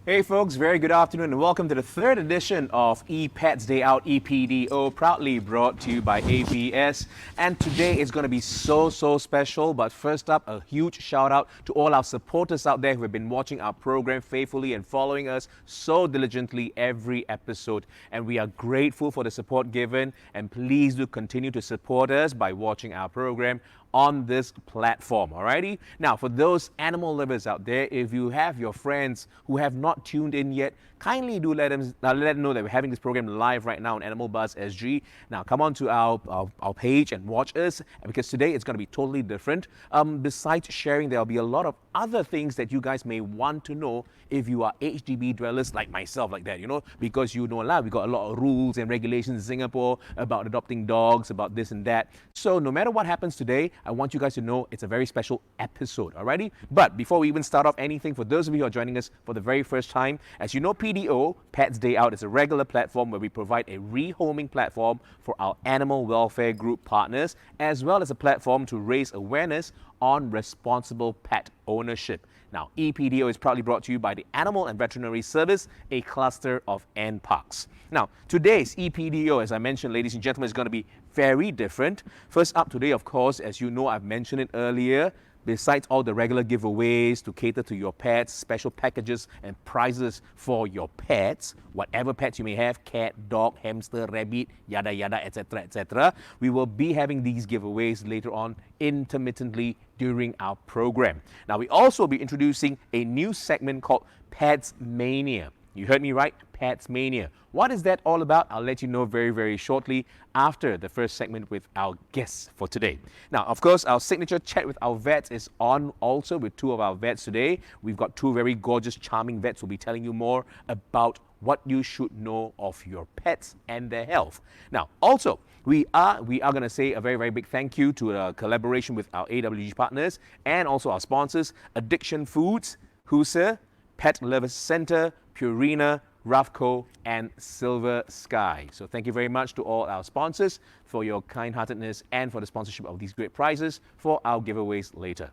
Hey folks, very good afternoon and welcome to the third edition of ePets Day Out EPDO, proudly brought to you by AVS. And today is going to be so special. But first up, a huge shout out to all our supporters out there who have been watching our program faithfully and following us so diligently every episode. And we are grateful for the support given, and please do continue to support us by watching our program on this platform. Alrighty, now for those animal lovers out there, if you have your friends who have not tuned in yet, kindly do let them know that we're having this program live right now on Animal Buzz SG. Now come on to our page and watch us, because today it's going to be totally different. Besides sharing, there'll be a lot of other things that you guys may want to know if you are HDB dwellers like myself, like that, because we got a lot of rules and regulations in Singapore about adopting dogs, about this and that. So no matter what happens today, I want you guys to know it's a very special episode, alrighty? But before we even start off anything, for those of you who are joining us for the very first time, as you know, PDO, Pets Day Out, is a regular platform where we provide a rehoming platform for our animal welfare group partners, as well as a platform to raise awareness on responsible pet ownership. Now, EPDO is proudly brought to you by the Animal and Veterinary Service, a cluster of NParks. Now, today's EPDO, as I mentioned, ladies and gentlemen, is going to be very different. First up today, of course, as you know, I've mentioned it earlier, besides all the regular giveaways to cater to your pets, special packages and prizes for your pets, whatever pets you may have, cat, dog, hamster, rabbit, yada yada, etc., we will be having these giveaways later on intermittently during our program. Now, we also will be introducing a new segment called Pets Mania. You heard me right, Pets Mania. What is that all about? I'll let you know very shortly after the first segment with our guests for today. Now, of course, our signature chat with our vets is on also with two of our vets today. We've got two very gorgeous, charming vets who will be telling you more about what you should know of your pets and their health. Now, also, we are going to say a very big thank you to a collaboration with our AWG partners and also our sponsors, Addiction Foods, Husa, Pet Lovers Center, Purina, Ravco, and Silver Sky. So thank you very much to all our sponsors for your kind-heartedness and for the sponsorship of these great prizes for our giveaways later.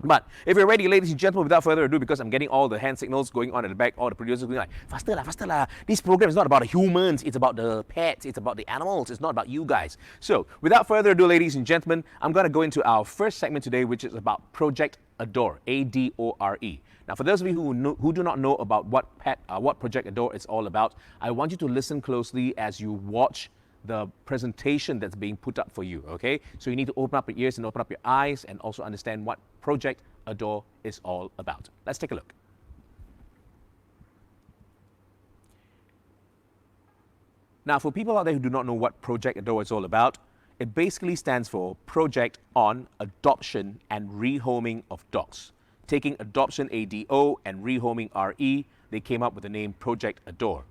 But if you're ready, ladies and gentlemen, without further ado, because I'm getting all the hand signals going on at the back, all the producers going like, faster lah. This program is not about the humans, it's about the pets, it's about the animals, it's not about you guys. So without further ado, ladies and gentlemen, I'm going to go into our first segment today, which is about Project Adore, A-D-O-R-E. Now, for those of you who do not know about what Project Adore is all about, I want you to listen closely as you watch the presentation that's being put up for you, okay? So you need to open up your ears and open up your eyes and also understand what Project Adore is all about. Let's take a look. Now, for people out there who do not know what Project Adore is all about, it basically stands for Project on Adoption and Rehoming of Dogs. Taking adoption, ADO, and rehoming, RE, they came up with the name Project Adore.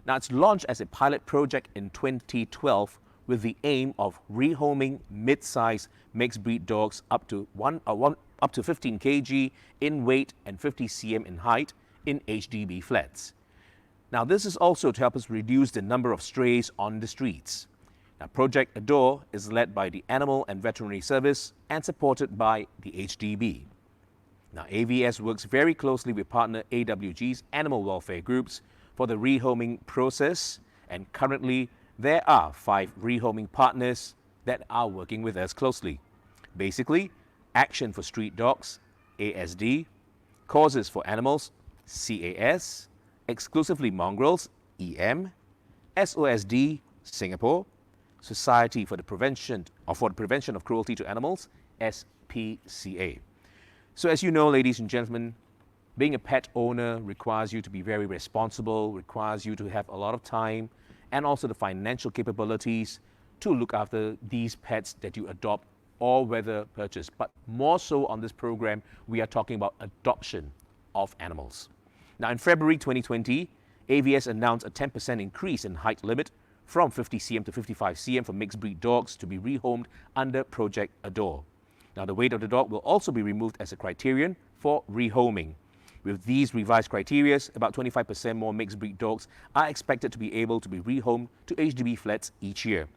Now, it's launched as a pilot project in 2012 with the aim of rehoming mid-size mixed breed dogs up to 15 kg in weight and 50 cm in height in HDB flats. Now, this is also to help us reduce the number of strays on the streets. Now, Project Adore is led by the Animal and Veterinary Service and supported by the HDB. Now, AVS works very closely with partner AWG's animal welfare groups for the rehoming process, and currently there are 5 rehoming partners that are working with us closely. Basically, Action for Street Dogs, ASD, Causes for Animals, CAS, Exclusively Mongrels, EM, SOSD, Singapore, Society for the Prevention of Cruelty to Animals, SPCA. So as you know, ladies and gentlemen, being a pet owner requires you to be very responsible, requires you to have a lot of time and also the financial capabilities to look after these pets that you adopt or whether purchase. But more so on this program, we are talking about adoption of animals. Now, in February 2020, AVS announced a 10% increase in height limit from 50 cm to 55 cm for mixed breed dogs to be rehomed under Project Adore. Now, the weight of the dog will also be removed as a criterion for rehoming. With these revised criteria, about 25% more mixed breed dogs are expected to be able to be rehomed to HDB flats each year.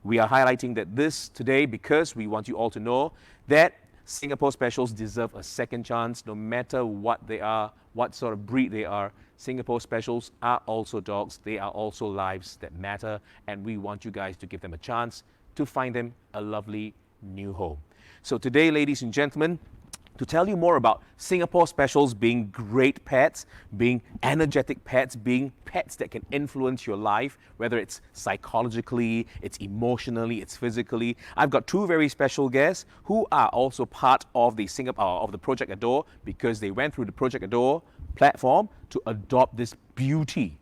We are highlighting that this today because we want you all to know that Singapore Specials deserve a second chance, no matter what they are, what sort of breed they are. Singapore Specials are also dogs. They are also lives that matter, and we want you guys to give them a chance to find them a lovely new home. So today, ladies and gentlemen, to tell you more about Singapore Specials being great pets, being energetic pets, being pets that can influence your life, whether it's psychologically, it's emotionally, it's physically. I've got two very special guests who are also part of the Project Adore, because they went through the Project Adore platform to adopt this beauty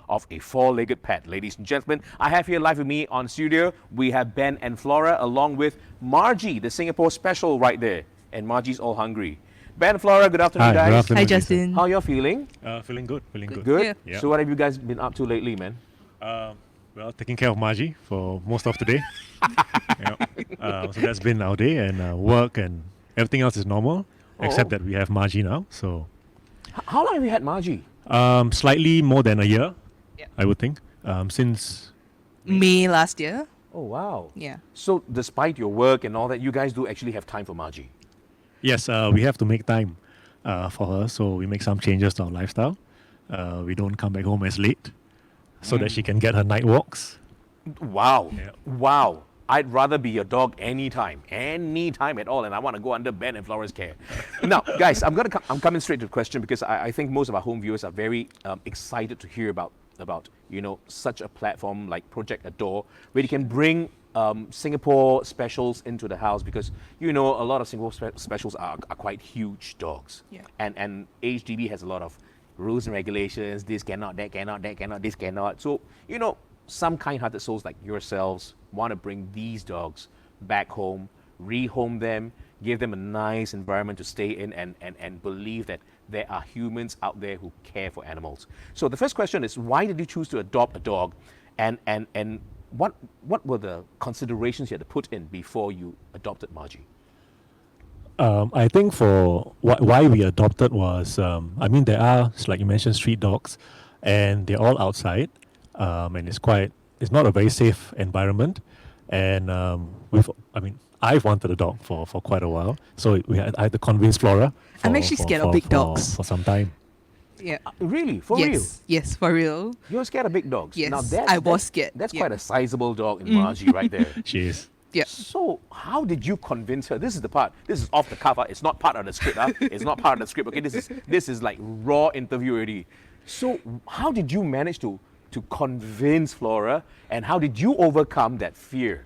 of a four-legged pet. Ladies and gentlemen, I have here live with me on studio, we have Ben and Flora, along with Margie, the Singapore Special right there. And Margie's all hungry. Ben and Flora, good afternoon, Hi, guys. good afternoon, Hi, Justin. How y'all feeling? Feeling good, Good? Yeah. So what have you guys been up to lately, man? Well, taking care of Margie for most of the day. So that's been our day, and work and everything else is normal, except that we have Margie now. So How long have you had Margie? slightly more than a year, Yep. I would think, since May last year. Oh, wow. Yeah. So despite your work and all that, you guys do actually have time for Margie? yes, we have to make time for her. So we make some changes to our lifestyle. We don't come back home as late, so that she can get her night walks. Wow. Yeah. Wow. I'd rather be your dog anytime at all, and I want to go under Ben and Flora's care. Now, guys, I'm coming straight to the question, because I think most of our home viewers are very excited to hear about such a platform like Project Adore, where you can bring Singapore Specials into the house, because a lot of Singapore Specials are quite huge dogs. Yeah. And HDB has a lot of rules and regulations. This cannot, that cannot, that cannot, this cannot. So, some kind-hearted souls like yourselves want to bring these dogs back home, rehome them, give them a nice environment to stay in, and believe that there are humans out there who care for animals. So the first question is, why did you choose to adopt a dog, and what were the considerations you had to put in before you adopted Margie? I think for why we adopted was, there are, like you mentioned, street dogs, and they're all outside, and it's not a very safe environment, and I've wanted a dog for quite a while, so I had to convince Flora. I'm actually scared of big dogs. For some time. Yeah. Really? For real? Yes, for real. You're scared of big dogs? Yes, Now I was scared. That's Yeah. quite a sizable dog in Margie right there. She is. Yeah. So how did you convince her? This is the part. This is off the cuff. It's not part of the script. It's not part of the script. Okay, this is like raw interview already. So how did you manage to convince Flora, and how did you overcome that fear?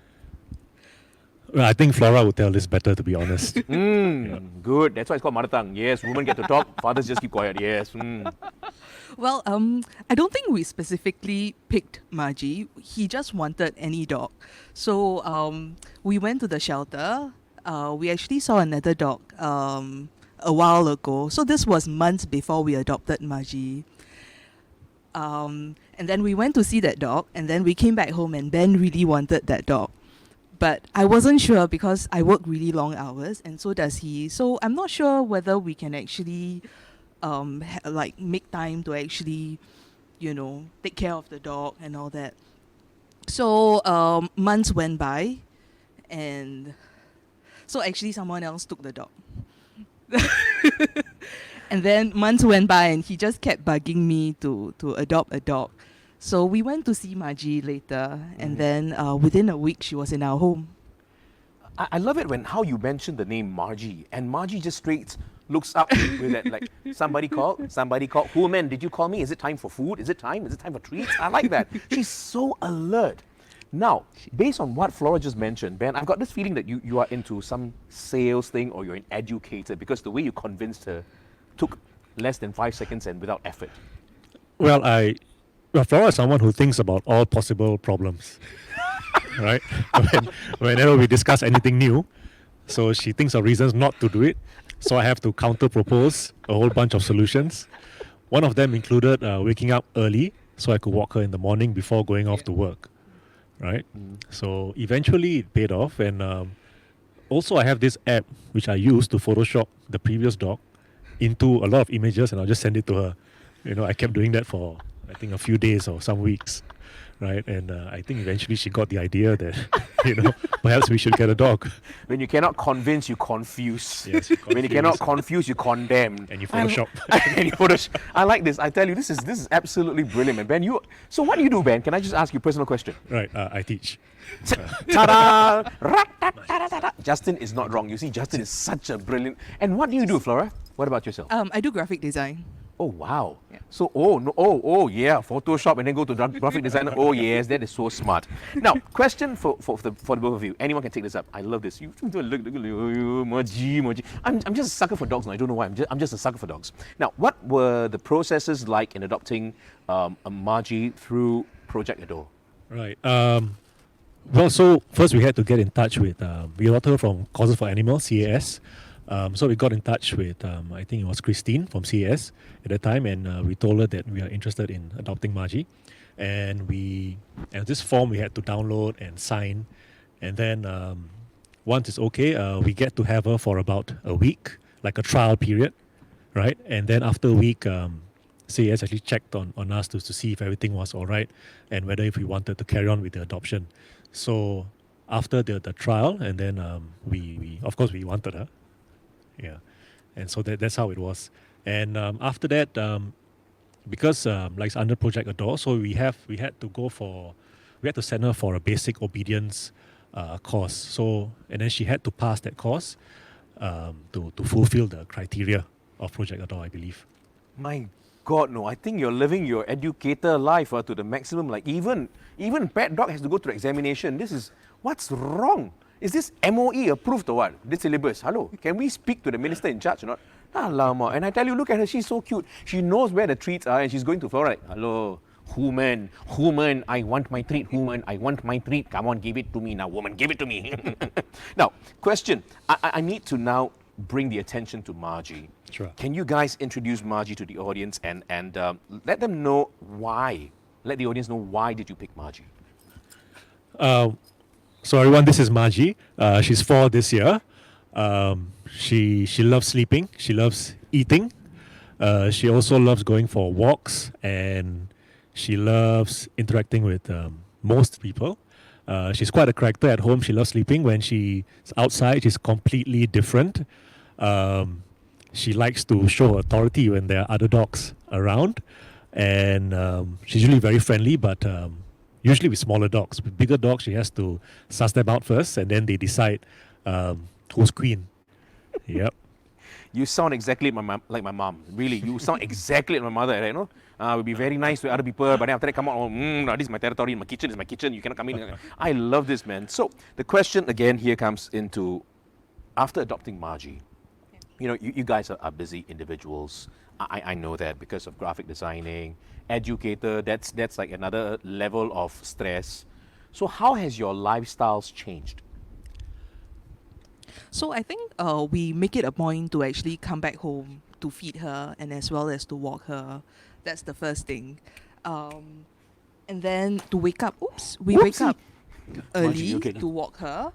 Well, I think Flora would tell this better, to be honest. Good. That's why it's called mother tongue. Yes, women get to talk. Fathers just keep quiet. Yes. Well, I don't think we specifically picked Maji. He just wanted any dog. So we went to the shelter. We actually saw another dog a while ago. So this was months before we adopted Maji. And then we went to see that dog, and then we came back home, and Ben really wanted that dog. But I wasn't sure, because I work really long hours, and so does he. So I'm not sure whether we can actually make time to actually, take care of the dog and all that. So months went by, and so actually someone else took the dog. And then months went by, and he just kept bugging me to adopt a dog. So we went to see Maji later, and then within a week she was in our home. I love it how you mentioned the name Margie, and Margie just straight looks up with that, like, somebody called. Who, man, did you call me? Is it time for food? Is it time for treats? I like that. She's so alert. Now, based on what Flora just mentioned, Ben, I've got this feeling that you are into some sales thing, or you're an educator, because the way you convinced her took less than 5 seconds and without effort. Well, Flora is someone who thinks about all possible problems, right? Whenever we discuss anything new, so she thinks of reasons not to do it. So I have to counter-propose a whole bunch of solutions. One of them included waking up early so I could walk her in the morning before going off to work, right? So eventually it paid off, and also I have this app which I use to Photoshop the previous dog into a lot of images, and I'll just send it to her. I kept doing that for, I think, a few days or some weeks, right? And I think eventually she got the idea that, perhaps we should get a dog. When you cannot convince, you confuse. Yes, you When you cannot confuse, you condemn. And you Photoshop. And you Photoshop. I like this. I tell you, this is absolutely brilliant, man. Ben, so what do you do, Ben? Can I just ask you a personal question? Right, I teach. Ta-da! Ra-ta-ta-ta-ta. Justin is not wrong. You see, Justin is such a brilliant. And what do you do, Flora? What about yourself? I do graphic design. Oh wow! Yeah. So yeah, Photoshop and then go to graphic designer. Oh yes, that is so smart. Now, question for the both of you. Anyone can take this up. I love this. You look, Maji. I'm just a sucker for dogs now. I don't know why. I'm just a sucker for dogs. Now, what were the processes like in adopting a Margie through Project Adore? Right. Well, so first we had to get in touch with, we got her from Causes for Animals, CAS. So we got in touch with, I think it was Christine from CAS at the time, and we told her that we are interested in adopting Margie. And this form we had to download and sign. And then once it's okay, we get to have her for about a week, like a trial period, right? And then after a week, CAS actually checked on us to see if everything was all right and whether if we wanted to carry on with the adoption. So after the trial, and then we of course we wanted her. Yeah, and so that's how it was. And after that, because like it's under Project Adore, so we had to send her for a basic obedience course. So and then she had to pass that course to fulfill the criteria of Project Adore, I believe. My God, no! I think you're living your educator life to the maximum. Like even pet dog has to go through examination. What's wrong? Is this MOE approved or what? This syllabus? Hello, can we speak to the minister in charge or not? Alamak. And I tell you, look at her, she's so cute. She knows where the treats are and she's going to Flora like, hello, human, I want my treat, human, I want my treat. Come on, give it to me now, woman, give it to me. Now, question. I need to now bring the attention to Margie. Sure. Can you guys introduce Margie to the audience and let them know why? Let the audience know why did you pick Margie? So everyone, this is Maji. She's 4 this year. She loves sleeping. She loves eating. She also loves going for walks, and she loves interacting with most people. She's quite a character at home. She loves sleeping. When she's outside, she's completely different. She likes to show authority when there are other dogs around, and she's usually very friendly, but usually with smaller dogs. With bigger dogs, she has to suss them out first, and then they decide who's queen. Yep. You sound exactly like my mom. Really, you sound exactly like my mother. Right, it would be very nice to other people, but then after that, come out, no, this is my territory. My kitchen is my kitchen. You cannot come in. I love this, man. So the question again here comes into, after adopting Margie, you guys are busy individuals. I know that because of graphic designing, educator, that's like another level of stress. So how has your lifestyles changed? So I think we make it a point to actually come back home to feed her and as well as to walk her. That's the first thing. And then to wake up, we wake up early to walk her.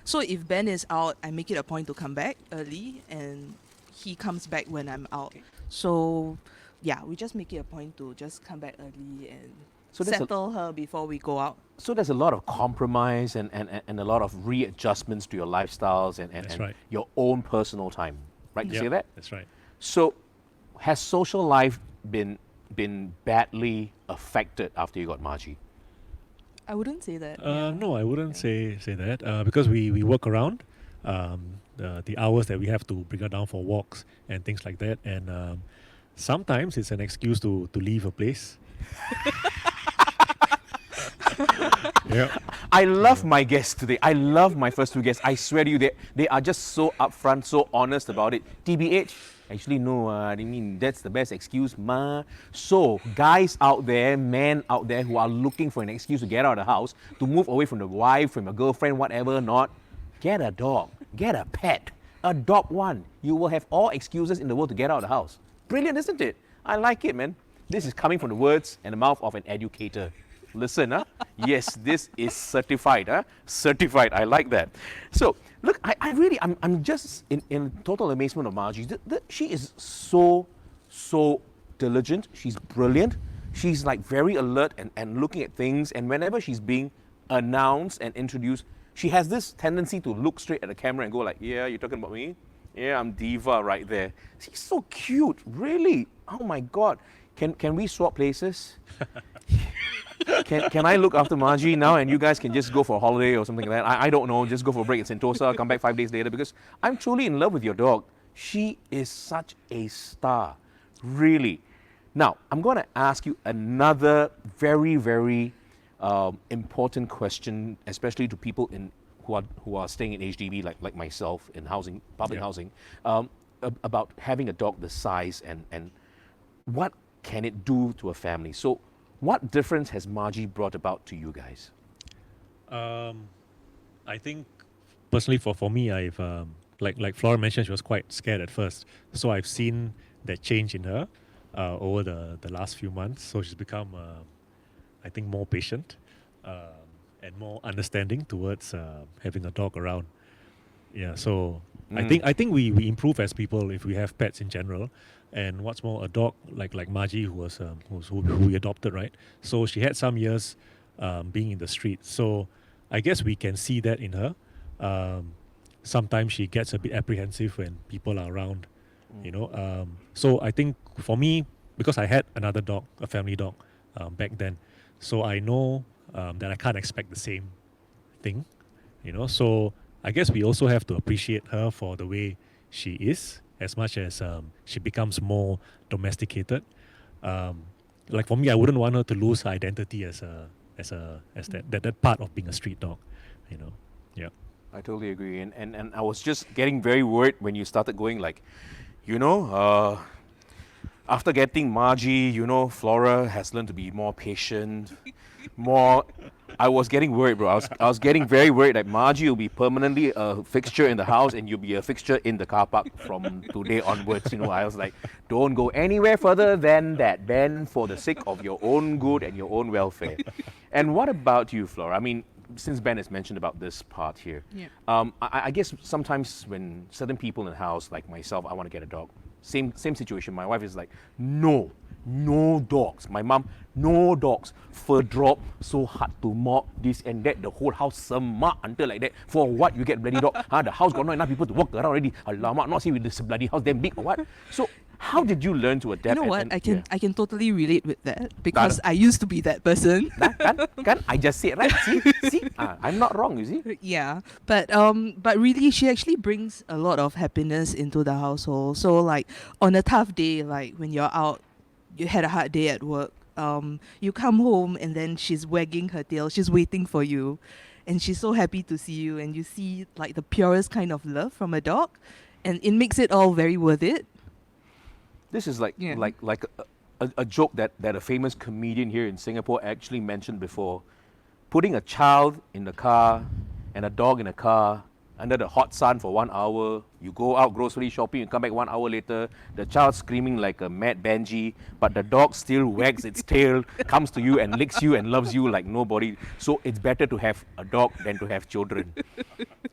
So if Ben is out, I make it a point to come back early and he comes back when I'm out. So yeah, we just make it a point to just come back early and settle her before we go out. So there's a lot of compromise and a lot of readjustments to your lifestyles and right. your own personal time, right? To say that? That's right. So has social life been badly affected after you got Margie? I wouldn't say that. No, I wouldn't say that because we work around the hours that we have to bring her down for walks and things like that, and sometimes it's an excuse to leave a place. Yeah. I love my guests today. I love my first 2 guests. I swear to you, they are just so upfront, so honest about it. TBH, actually no, I mean that's the best excuse, ma. So guys out there, men out there who are looking for an excuse to get out of the house, to move away from the wife, from a girlfriend, whatever, not, get a dog, get a pet, adopt one. You will have all excuses in the world to get out of the house. Brilliant, isn't it? I like it, man. This is coming from the words and the mouth of an educator. Listen, yes, this is certified, certified. I like that. So, look, I'm just in total amazement of Margie. She is so diligent. She's brilliant. she's like very alert and looking at things. And whenever she's being announced and introduced, she has this tendency to look straight at the camera and go like, yeah, you're talking about me? Yeah, I'm Diva right there. She's so cute, really. Oh my God. Can we swap places? Can I look after Margie now and you guys can just go for a holiday or something like that? I don't know, just go for a break in Sentosa, come back 5 days later, because I'm truly in love with your dog. She is such a star, really. Now, I'm going to ask you another very, very important question, especially to people who are staying in HDB like myself in housing, public housing, about having a dog this size and what can it do to a family. So what difference has Margie brought about to you guys? I think personally for me, I've like Flora mentioned, she was quite scared at first. So I've seen that change in her over the last few months. So she's become, I think, more patient and more understanding towards having a dog around. Yeah, so I think we improve as people if we have pets in general. And what's more, a dog like Margie, who we adopted, right? So she had some years being in the street. So I guess we can see that in her. Sometimes she gets a bit apprehensive when people are around, you know. So I think for me, because I had another dog, a family dog, back then, so I know that I can't expect the same thing, you know. So I guess we also have to appreciate her for the way she is, as much as she becomes more domesticated. Like for me, I wouldn't want her to lose her identity as that part of being a street dog, you know. Yeah. I totally agree. And I was just getting very worried when you started going like, you know, after getting Margie, you know, Flora has learned to be more patient, more. I was getting worried, bro. I was getting very worried that Margie will be permanently a fixture in the house and you'll be a fixture in the car park from today onwards. You know, I was like, don't go anywhere further than that, Ben, for the sake of your own good and your own welfare. And what about you, Flora? I mean, since Ben has mentioned about this part here, I guess sometimes when certain people in the house, like myself, I want to get a dog. Same situation. My wife is like, no dogs. My mom, no dogs. Fur drop, so hard to mop, this and that. The whole house semak until like that. For what you get bloody dog? The house got not enough people to walk around already. Alamak, not see with this bloody house damn big or what? So how did you learn to adapt? You know what? I can totally relate with that because I used to be that person. Kan? I just said right. See, I'm not wrong. You see? Yeah, but really, she actually brings a lot of happiness into the household. So like on a tough day, like when you're out, you had a hard day at work. You come home and then she's wagging her tail. She's waiting for you, and she's so happy to see you. And you see like the purest kind of love from a dog, and it makes it all very worth it. This is like a joke that a famous comedian here in Singapore actually mentioned before. Putting a child in the car and a dog in a car under the hot sun for 1 hour. You go out grocery shopping, you come back 1 hour later, the child screaming like a mad banshee, but the dog still wags its tail, comes to you and licks you and loves you like nobody. So it's better to have a dog than to have children.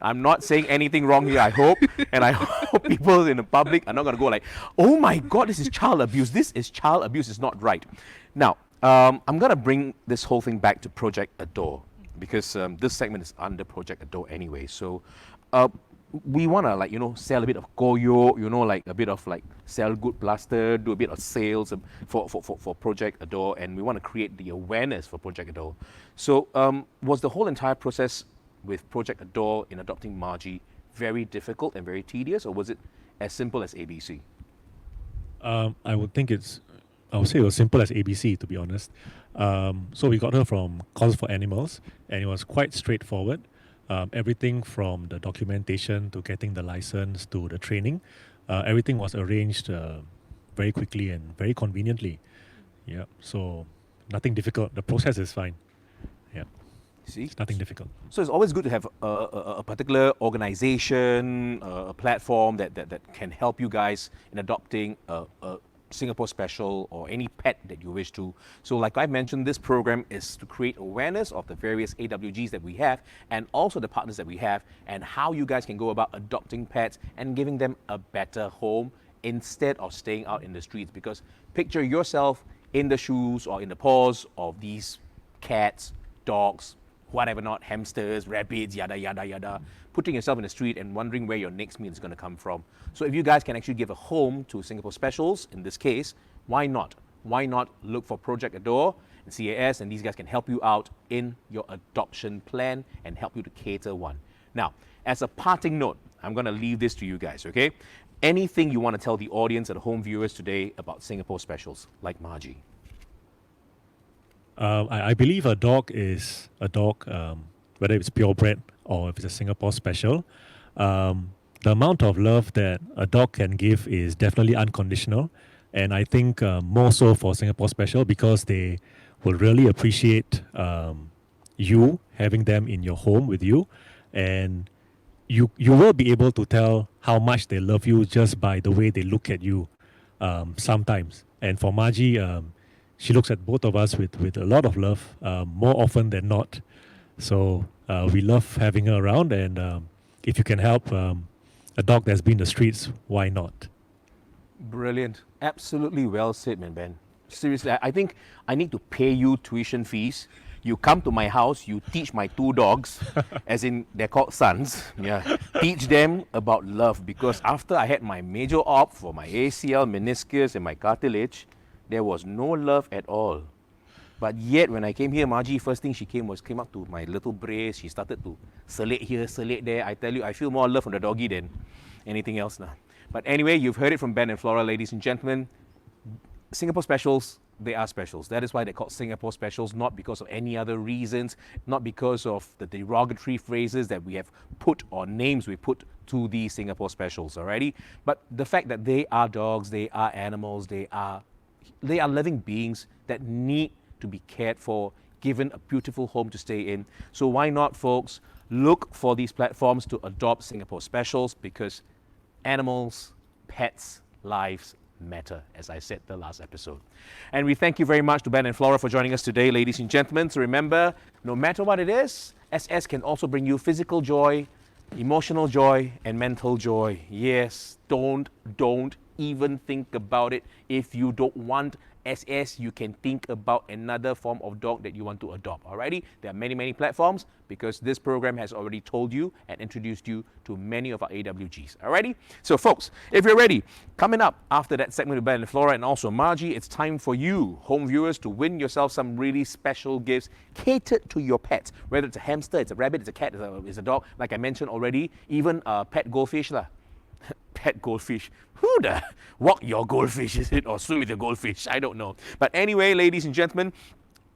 I'm not saying anything wrong here, I hope. And I hope people in the public are not going to go like, oh my God, this is child abuse. This is child abuse. It's not right. Now, I'm going to bring this whole thing back to Project Adore because this segment is under Project Adore anyway. So we want to sell a bit of koyo, like a bit of like sell good plaster, do a bit of sales for Project Adore, and we want to create the awareness for Project Adore. So was the whole entire process with Project Adore in adopting Margie very difficult and very tedious, or was it as simple as ABC? I would say it was simple as ABC, to be honest. So we got her from Causes for Animals, and it was quite straightforward. Everything from the documentation to getting the license to the training, everything was arranged very quickly and very conveniently. Yeah, so nothing difficult. The process is fine. Yeah. See? It's nothing difficult. So it's always good to have a particular organization, a platform that can help you guys in adopting a Singapore Special or any pet that you wish to. So like I mentioned, this program is to create awareness of the various AWGs that we have and also the partners that we have and how you guys can go about adopting pets and giving them a better home instead of staying out in the streets. Because picture yourself in the shoes or in the paws of these cats, dogs, whatever not, hamsters, rabbits, yada, yada, yada, putting yourself in the street and wondering where your next meal is going to come from. So if you guys can actually give a home to Singapore Specials, in this case, why not? Why not look for Project Adore and CAS, and these guys can help you out in your adoption plan and help you to cater one. Now, as a parting note, I'm going to leave this to you guys, okay? Anything you want to tell the audience and home viewers today about Singapore Specials, like Margie? I believe a dog is a dog, whether it's purebred or if it's a Singapore Special. The amount of love that a dog can give is definitely unconditional. And I think more so for Singapore Special because they will really appreciate you having them in your home with you. And you will be able to tell how much they love you just by the way they look at you sometimes. And for Margie, she looks at both of us with a lot of love, more often than not. So we love having her around, and if you can help a dog that's been in the streets, why not? Brilliant. Absolutely well said, man, Ben. Seriously, I think I need to pay you tuition fees. You come to my house, you teach my 2 dogs, as in they're called sons. Yeah, teach them about love, because after I had my major op for my ACL, meniscus, and my cartilage, there was no love at all. But yet, when I came here, Margie, first thing she came up to my little brace. She started to select here, select there. I tell you, I feel more love from the doggy than anything else now. But anyway, you've heard it from Ben and Flora, ladies and gentlemen. Singapore Specials, they are specials. That is why they're called Singapore Specials, not because of any other reasons, not because of the derogatory phrases that we have put or names we put to the Singapore Specials, alrighty? But the fact that they are dogs, they are animals, they are living beings that need to be cared for, given a beautiful home to stay in. So why not, folks, look for these platforms to adopt Singapore Specials, because animals, pets, lives matter, as I said the last episode. And we thank you very much to Ben and Flora for joining us today, ladies and gentlemen. So remember, no matter what it is, SS can also bring you physical joy, emotional joy, and mental joy. Yes, don't even think about it. If you don't want SS, you can think about another form of dog that you want to adopt. Alrighty, there are many platforms, because this program has already told you and introduced you to many of our AWGs. Alrighty, so folks, if you're ready, coming up after that segment with Ben and Flora and also Margie, it's time for you, home viewers, to win yourself some really special gifts catered to your pets. Whether it's a hamster, it's a rabbit, it's a cat, it's a dog, like I mentioned already, even a pet goldfish lah. Pet goldfish. Who the walk your goldfish, is it? Or swim with your goldfish? I don't know. But anyway, ladies and gentlemen,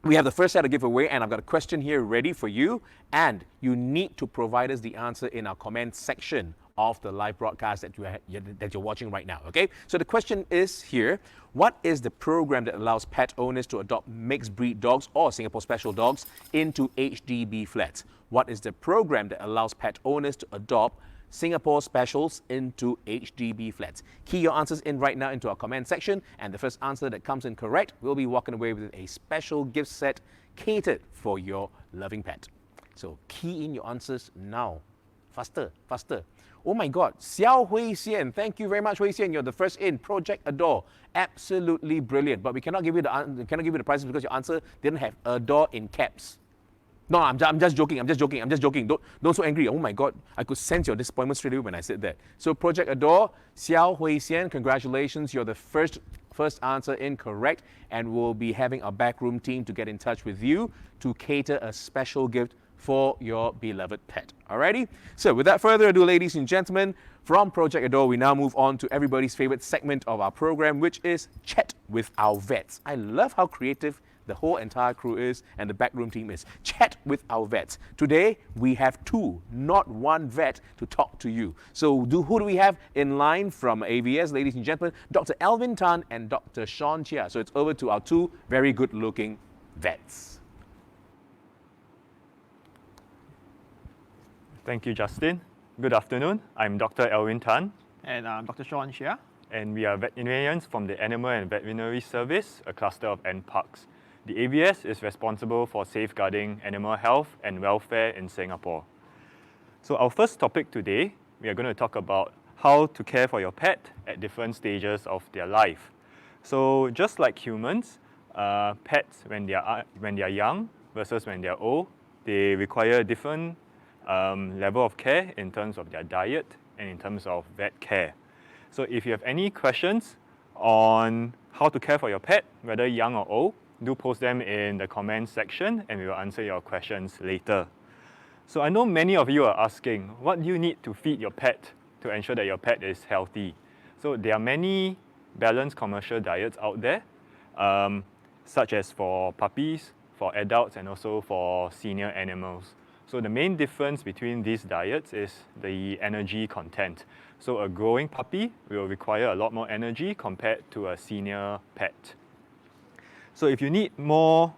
we have the first set to give away, and I've got a question here ready for you. And you need to provide us the answer in our comment section of the live broadcast that you're watching right now, okay? So the question is here: what is the program that allows pet owners to adopt mixed breed dogs or Singapore Special dogs into HDB flats? What is the program that allows pet owners to adopt Singapore Specials into HDB flats? Key your answers in right now into our comment section, and the first answer that comes in correct will be walking away with a special gift set catered for your loving pet. So key in your answers now. Faster. Oh my God, Xiao Hui Xian, thank you very much, Hui Xian. You're the first in. Project Adore, absolutely brilliant. But we cannot give you the prizes because your answer didn't have Adore in caps. No, I'm just joking. Don't so angry. Oh my God, I could sense your disappointment straight away when I said that. So Project Adore, Xiao Hui Xian, congratulations. You're the first answer incorrect, and we'll be having our backroom team to get in touch with you to cater a special gift for your beloved pet. Alrighty? So without further ado, ladies and gentlemen, from Project Adore, we now move on to everybody's favorite segment of our program, which is Chat with Our Vets. I love how creative the whole entire crew is and the backroom team is. Chat with our vets. Today, we have 2, not 1 vet to talk to you. So who do we have in line from AVS, ladies and gentlemen? Dr. Alwyn Tan and Dr. Shawn Chia. So it's over to our 2 very good-looking vets. Thank you, Justin. Good afternoon. I'm Dr. Alwyn Tan. And I'm Dr. Shawn Chia. And we are veterinarians from the Animal and Veterinary Service, a cluster of NParks. The AVS is responsible for safeguarding animal health and welfare in Singapore. So our first topic today, we are going to talk about how to care for your pet at different stages of their life. So just like humans, pets when they are young versus when they are old, they require a different level of care in terms of their diet and in terms of vet care. So if you have any questions on how to care for your pet, whether young or old, do post them in the comments section and we will answer your questions later. So I know many of you are asking, what do you need to feed your pet to ensure that your pet is healthy? So there are many balanced commercial diets out there, such as for puppies, for adults, and also for senior animals. So the main difference between these diets is the energy content. So a growing puppy will require a lot more energy compared to a senior pet. So if you need more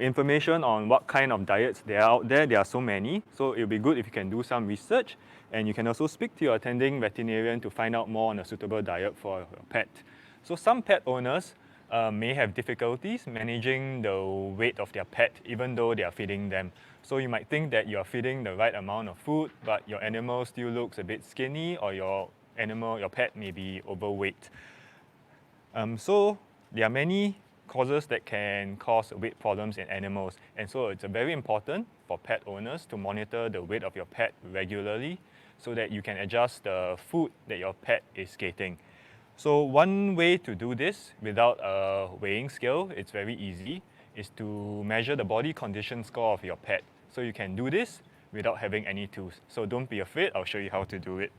information on what kind of diets there are out there are so many. So it will be good if you can do some research, and you can also speak to your attending veterinarian to find out more on a suitable diet for your pet. So some pet owners may have difficulties managing the weight of their pet even though they are feeding them. So you might think that you're feeding the right amount of food, but your animal still looks a bit skinny, or your pet may be overweight. So there are many causes that can cause weight problems in animals, and so it's very important for pet owners to monitor the weight of your pet regularly so that you can adjust the food that your pet is getting. So one way to do this without a weighing scale, it's very easy, is to measure the body condition score of your pet. So you can do this without having any tools. So don't be afraid, I'll show you how to do it.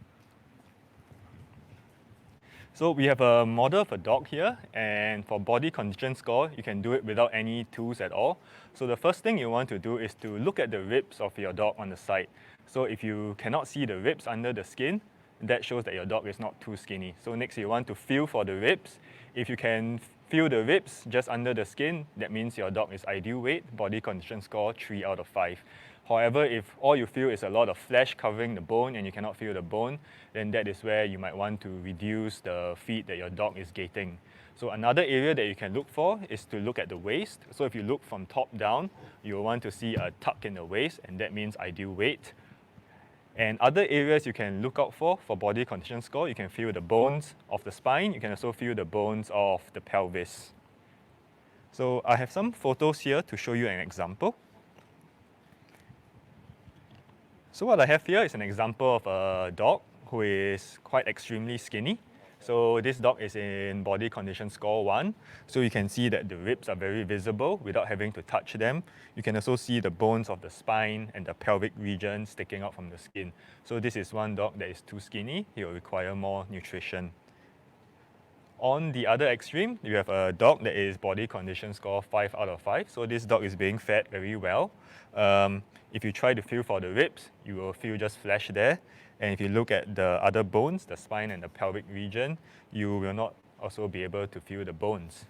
So we have a model of a dog here, and for body condition score, you can do it without any tools at all. So the first thing you want to do is to look at the ribs of your dog on the side. So if you cannot see the ribs under the skin, that shows that your dog is not too skinny. So next you want to feel for the ribs. If you can feel the ribs just under the skin, that means your dog is ideal weight, body condition score 3 out of 5. However, if all you feel is a lot of flesh covering the bone and you cannot feel the bone, then that is where you might want to reduce the feed that your dog is getting. So another area that you can look for is to look at the waist. So if you look from top down, you will want to see a tuck in the waist, and that means ideal weight. And other areas you can look out for body condition score, you can feel the bones of the spine, you can also feel the bones of the pelvis. So I have some photos here to show you an example. So what I have here is an example of a dog who is quite extremely skinny. So this dog is in body condition score 1. So you can see that the ribs are very visible without having to touch them. You can also see the bones of the spine and the pelvic region sticking out from the skin. So this is one dog that is too skinny. He will require more nutrition. On the other extreme, you have a dog that is body condition score 5 out of 5. So this dog is being fed very well. If you try to feel for the ribs, you will feel just flesh there. And if you look at the other bones, the spine and the pelvic region, you will not also be able to feel the bones.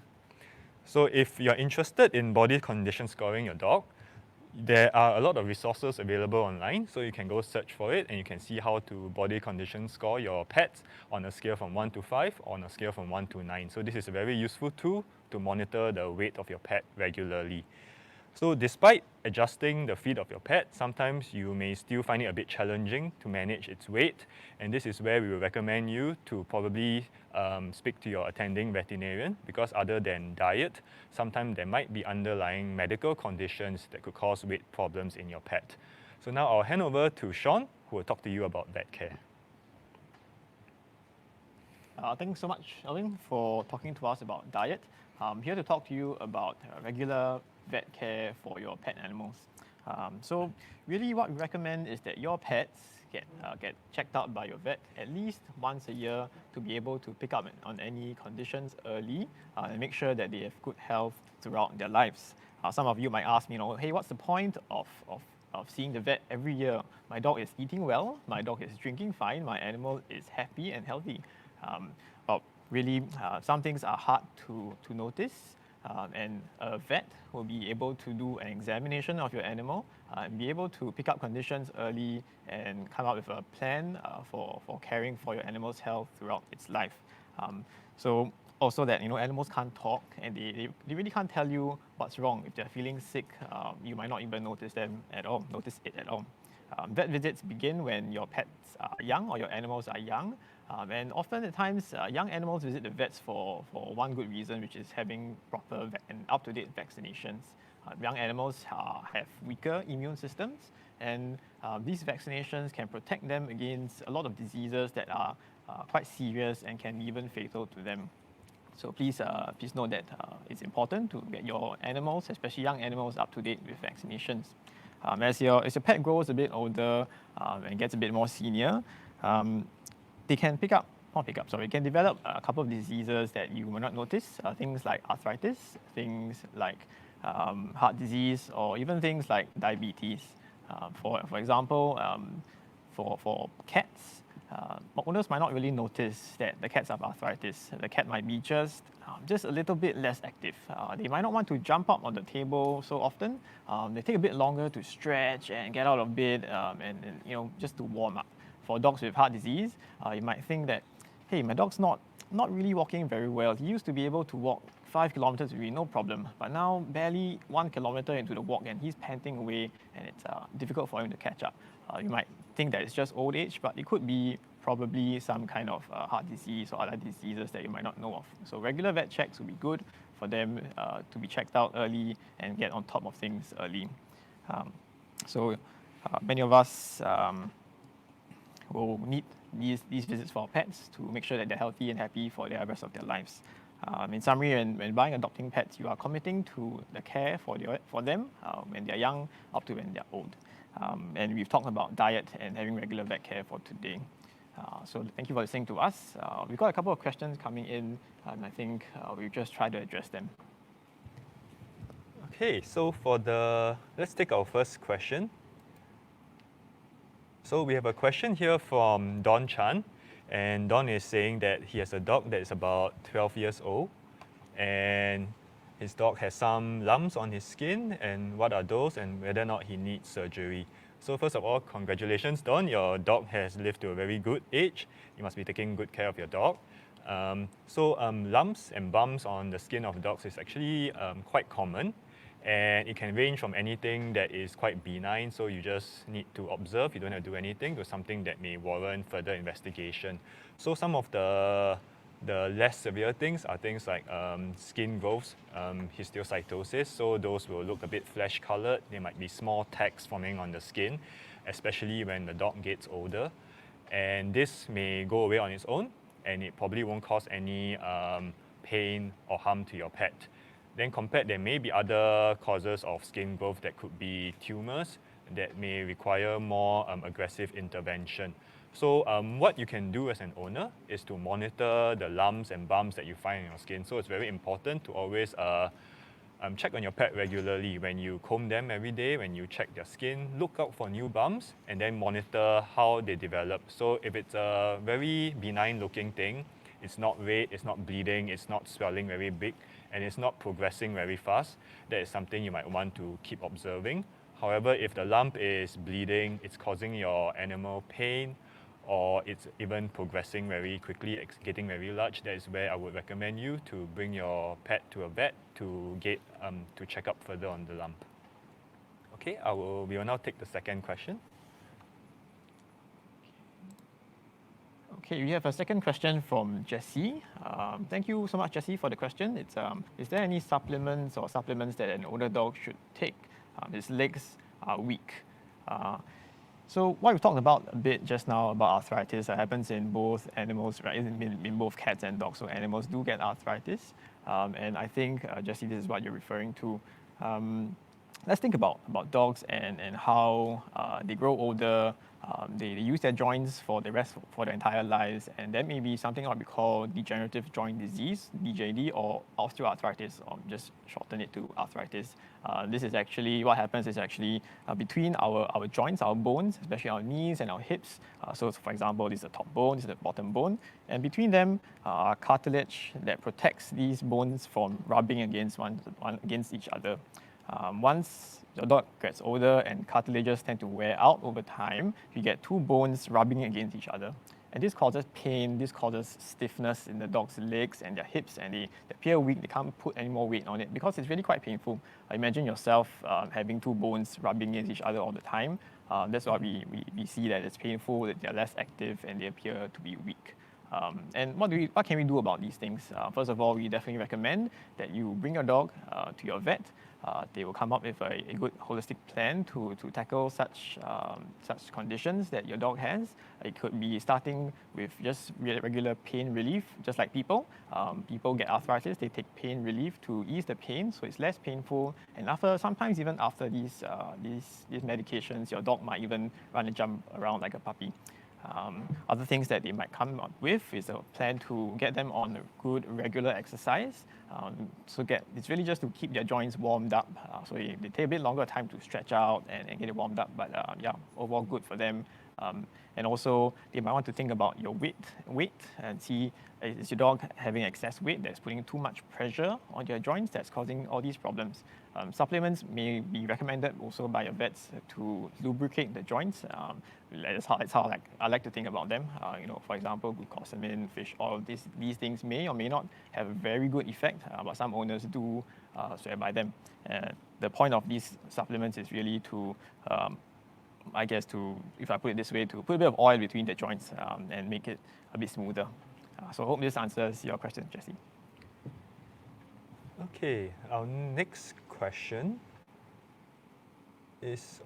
So if you're interested in body condition scoring your dog, there are a lot of resources available online, so you can go search for it and you can see how to body condition score your pets on a scale from 1 to 5 or on a scale from 1 to 9. So this is a very useful tool to monitor the weight of your pet regularly. So despite adjusting the feed of your pet, sometimes you may still find it a bit challenging to manage its weight, and this is where we will recommend you to probably speak to your attending veterinarian, because other than diet, sometimes there might be underlying medical conditions that could cause weight problems in your pet. So now I'll hand over to Shawn, who will talk to you about vet care. Thanks so much, Alwyn, for talking to us about diet. I'm here to talk to you about regular vet care for your pet animals. So really what we recommend is that your pets get checked out by your vet at least once a year to be able to pick up on any conditions early and make sure that they have good health throughout their lives. Some of you might ask me, hey, what's the point of seeing the vet every year? My dog is eating well, my dog is drinking fine, my animal is happy and healthy. But really, some things are hard to notice. And a vet will be able to do an examination of your animal and be able to pick up conditions early and come up with a plan for caring for your animal's health throughout its life. So also that animals can't talk and they really can't tell you what's wrong. If they're feeling sick, you might not even notice it at all. Vet visits begin when your pets are young or your animals are young. And often at times, young animals visit the vets for one good reason, which is having proper and up-to-date vaccinations. Young animals have weaker immune systems, and these vaccinations can protect them against a lot of diseases that are quite serious and can be even fatal to them. So please note that it's important to get your animals, especially young animals, up to date with vaccinations. As your pet grows a bit older and gets a bit more senior, they can can develop a couple of diseases that you will not notice. Things like arthritis, things like heart disease, or even things like diabetes. For example, for cats, owners might not really notice that the cats have arthritis. The cat might be just a little bit less active. They might not want to jump up on the table so often. They take a bit longer to stretch and get out of bed and just to warm up. For dogs with heart disease, you might think that, hey, my dog's not really walking very well. He used to be able to walk 5 kilometers a week, no problem. But now barely 1 kilometer into the walk and he's panting away and it's difficult for him to catch up. You might think that it's just old age, but it could be probably some kind of heart disease or other diseases that you might not know of. So regular vet checks would be good for them to be checked out early and get on top of things early. Many of us will need these visits for our pets to make sure that they're healthy and happy for the rest of their lives. In summary, when buying adopting pets, you are committing to the care for them when they're young up to when they're old. And we've talked about diet and having regular vet care for today. So thank you for listening to us. We've got a couple of questions coming in, and I think we'll just try to address them. Okay, so let's take our first question. So we have a question here from Don Chan, and Don is saying that he has a dog that is about 12 years old, and his dog has some lumps on his skin, and what are those, and whether or not he needs surgery. So first of all, congratulations, Don. Your dog has lived to a very good age. You must be taking good care of your dog. Lumps and bumps on the skin of dogs is actually quite common. And it can range from anything that is quite benign, so you just need to observe, you don't have to do anything, to something that may warrant further investigation. So some of the less severe things are things like skin growths, histiocytosis, so those will look a bit flesh-colored. There might be small tags forming on the skin, especially when the dog gets older. And this may go away on its own, and it probably won't cause any pain or harm to your pet. Then there may be other causes of skin growth that could be tumors that may require more aggressive intervention. So what you can do as an owner is to monitor the lumps and bumps that you find in your skin. So it's very important to always check on your pet regularly. When you comb them every day, when you check their skin, look out for new bumps and then monitor how they develop. So if it's a very benign looking thing, it's not red, it's not bleeding, it's not swelling very big, and it's not progressing very fast, that is something you might want to keep observing. However, if the lump is bleeding, it's causing your animal pain, or it's even progressing very quickly, it's getting very large, that is where I would recommend you to bring your pet to a vet to check up further on the lump. Okay, we will now take the second question. Okay, we have a second question from Jessie. Thank you so much, Jessie, for the question. It's is there any supplements that an older dog should take? His legs are weak. So what we talked about a bit just now about arthritis that happens in both animals, right? In both cats and dogs. So animals do get arthritis, and I think Jessie, this is what you're referring to. Let's think about dogs and how they grow older. They use their joints for the entire lives, and that may be something what we call degenerative joint disease, DJD, or osteoarthritis, or just shorten it to arthritis. This is actually what happens is actually between our joints, our bones, especially our knees and our hips. So for example, this is the top bone, this is the bottom bone, and between them are cartilage that protects these bones from rubbing against each other. Once the dog gets older and cartilages tend to wear out over time, you get two bones rubbing against each other. And this causes pain, this causes stiffness in the dog's legs and their hips, and they appear weak, they can't put any more weight on it because it's really quite painful. Imagine yourself having two bones rubbing against each other all the time. That's why we see that it's painful, that they're less active, and they appear to be weak. And what can we do about these things? First of all, we definitely recommend that you bring your dog to your vet. They will come up with a good holistic plan to tackle such conditions that your dog has. It could be starting with just regular pain relief, just like people. People get arthritis, they take pain relief to ease the pain, so it's less painful. And sometimes even after these medications, your dog might even run and jump around like a puppy. Other things that they might come up with is a plan to get them on a good regular exercise. It's really just to keep their joints warmed up. So they take a bit longer time to stretch out and get it warmed up, but overall good for them. And also they might want to think about your weight and see, is your dog having excess weight that's putting too much pressure on your joints that's causing all these problems. Supplements may be recommended also by your vets to lubricate the joints. That's how I like to think about them. For example, glucosamine, fish oil, these things may or may not have a very good effect, but some owners do swear by them. The point of these supplements is really to, if I put it this way, to put a bit of oil between the joints and make it a bit smoother. So I hope this answers your question, Jesse. Okay, our next question is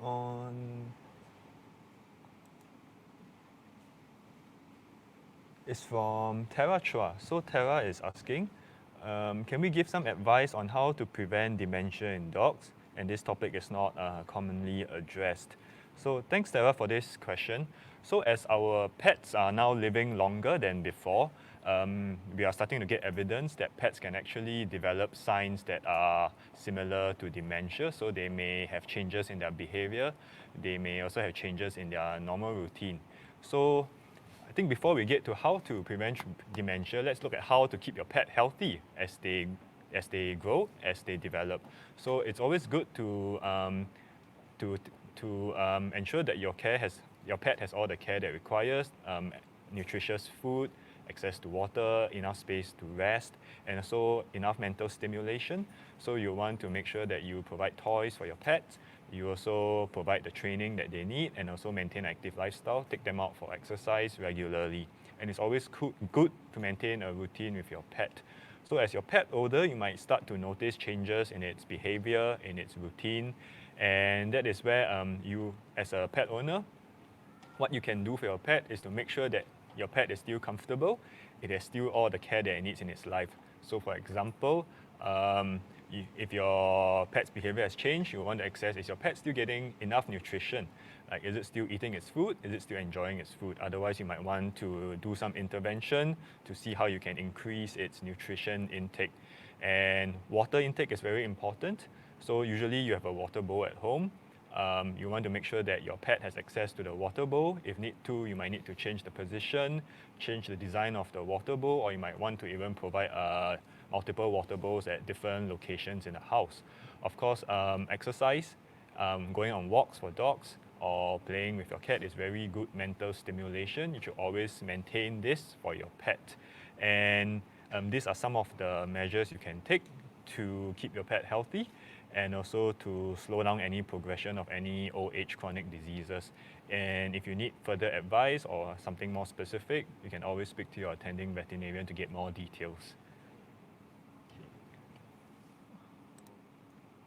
from Tara Chua. So Tara is asking, can we give some advice on how to prevent dementia in dogs? And this topic is not commonly addressed. So thanks, Tara, for this question. So as our pets are now living longer than before, we are starting to get evidence that pets can actually develop signs that are similar to dementia. So they may have changes in their behavior. They may also have changes in their normal routine. So I think before we get to how to prevent dementia, let's look at how to keep your pet healthy as they grow, as they develop. So it's always good to ensure that your pet has all the care that it requires, nutritious food, access to water, enough space to rest, and also enough mental stimulation. So you want to make sure that you provide toys for your pets. You also provide the training that they need and also maintain an active lifestyle. Take them out for exercise regularly. And it's always good to maintain a routine with your pet. So as your pet older, you might start to notice changes in its behavior, in its routine. And that is where you, as a pet owner, what you can do for your pet is to make sure that your pet is still comfortable, it has still all the care that it needs in its life. So for example, if your pet's behavior has changed, you want to assess, is your pet still getting enough nutrition? Like, is it still eating its food? Is it still enjoying its food? Otherwise, you might want to do some intervention to see how you can increase its nutrition intake. And water intake is very important. So usually you have a water bowl at home. You want to make sure that your pet has access to the water bowl. If need to, you might need to change the position, change the design of the water bowl, or you might want to even provide multiple water bowls at different locations in the house. Of course, exercise, going on walks for dogs, or playing with your cat is very good mental stimulation. You should always maintain this for your pet. And these are some of the measures you can take to keep your pet healthy, and also to slow down any progression of any old age chronic diseases. And if you need further advice or something more specific, you can always speak to your attending veterinarian to get more details.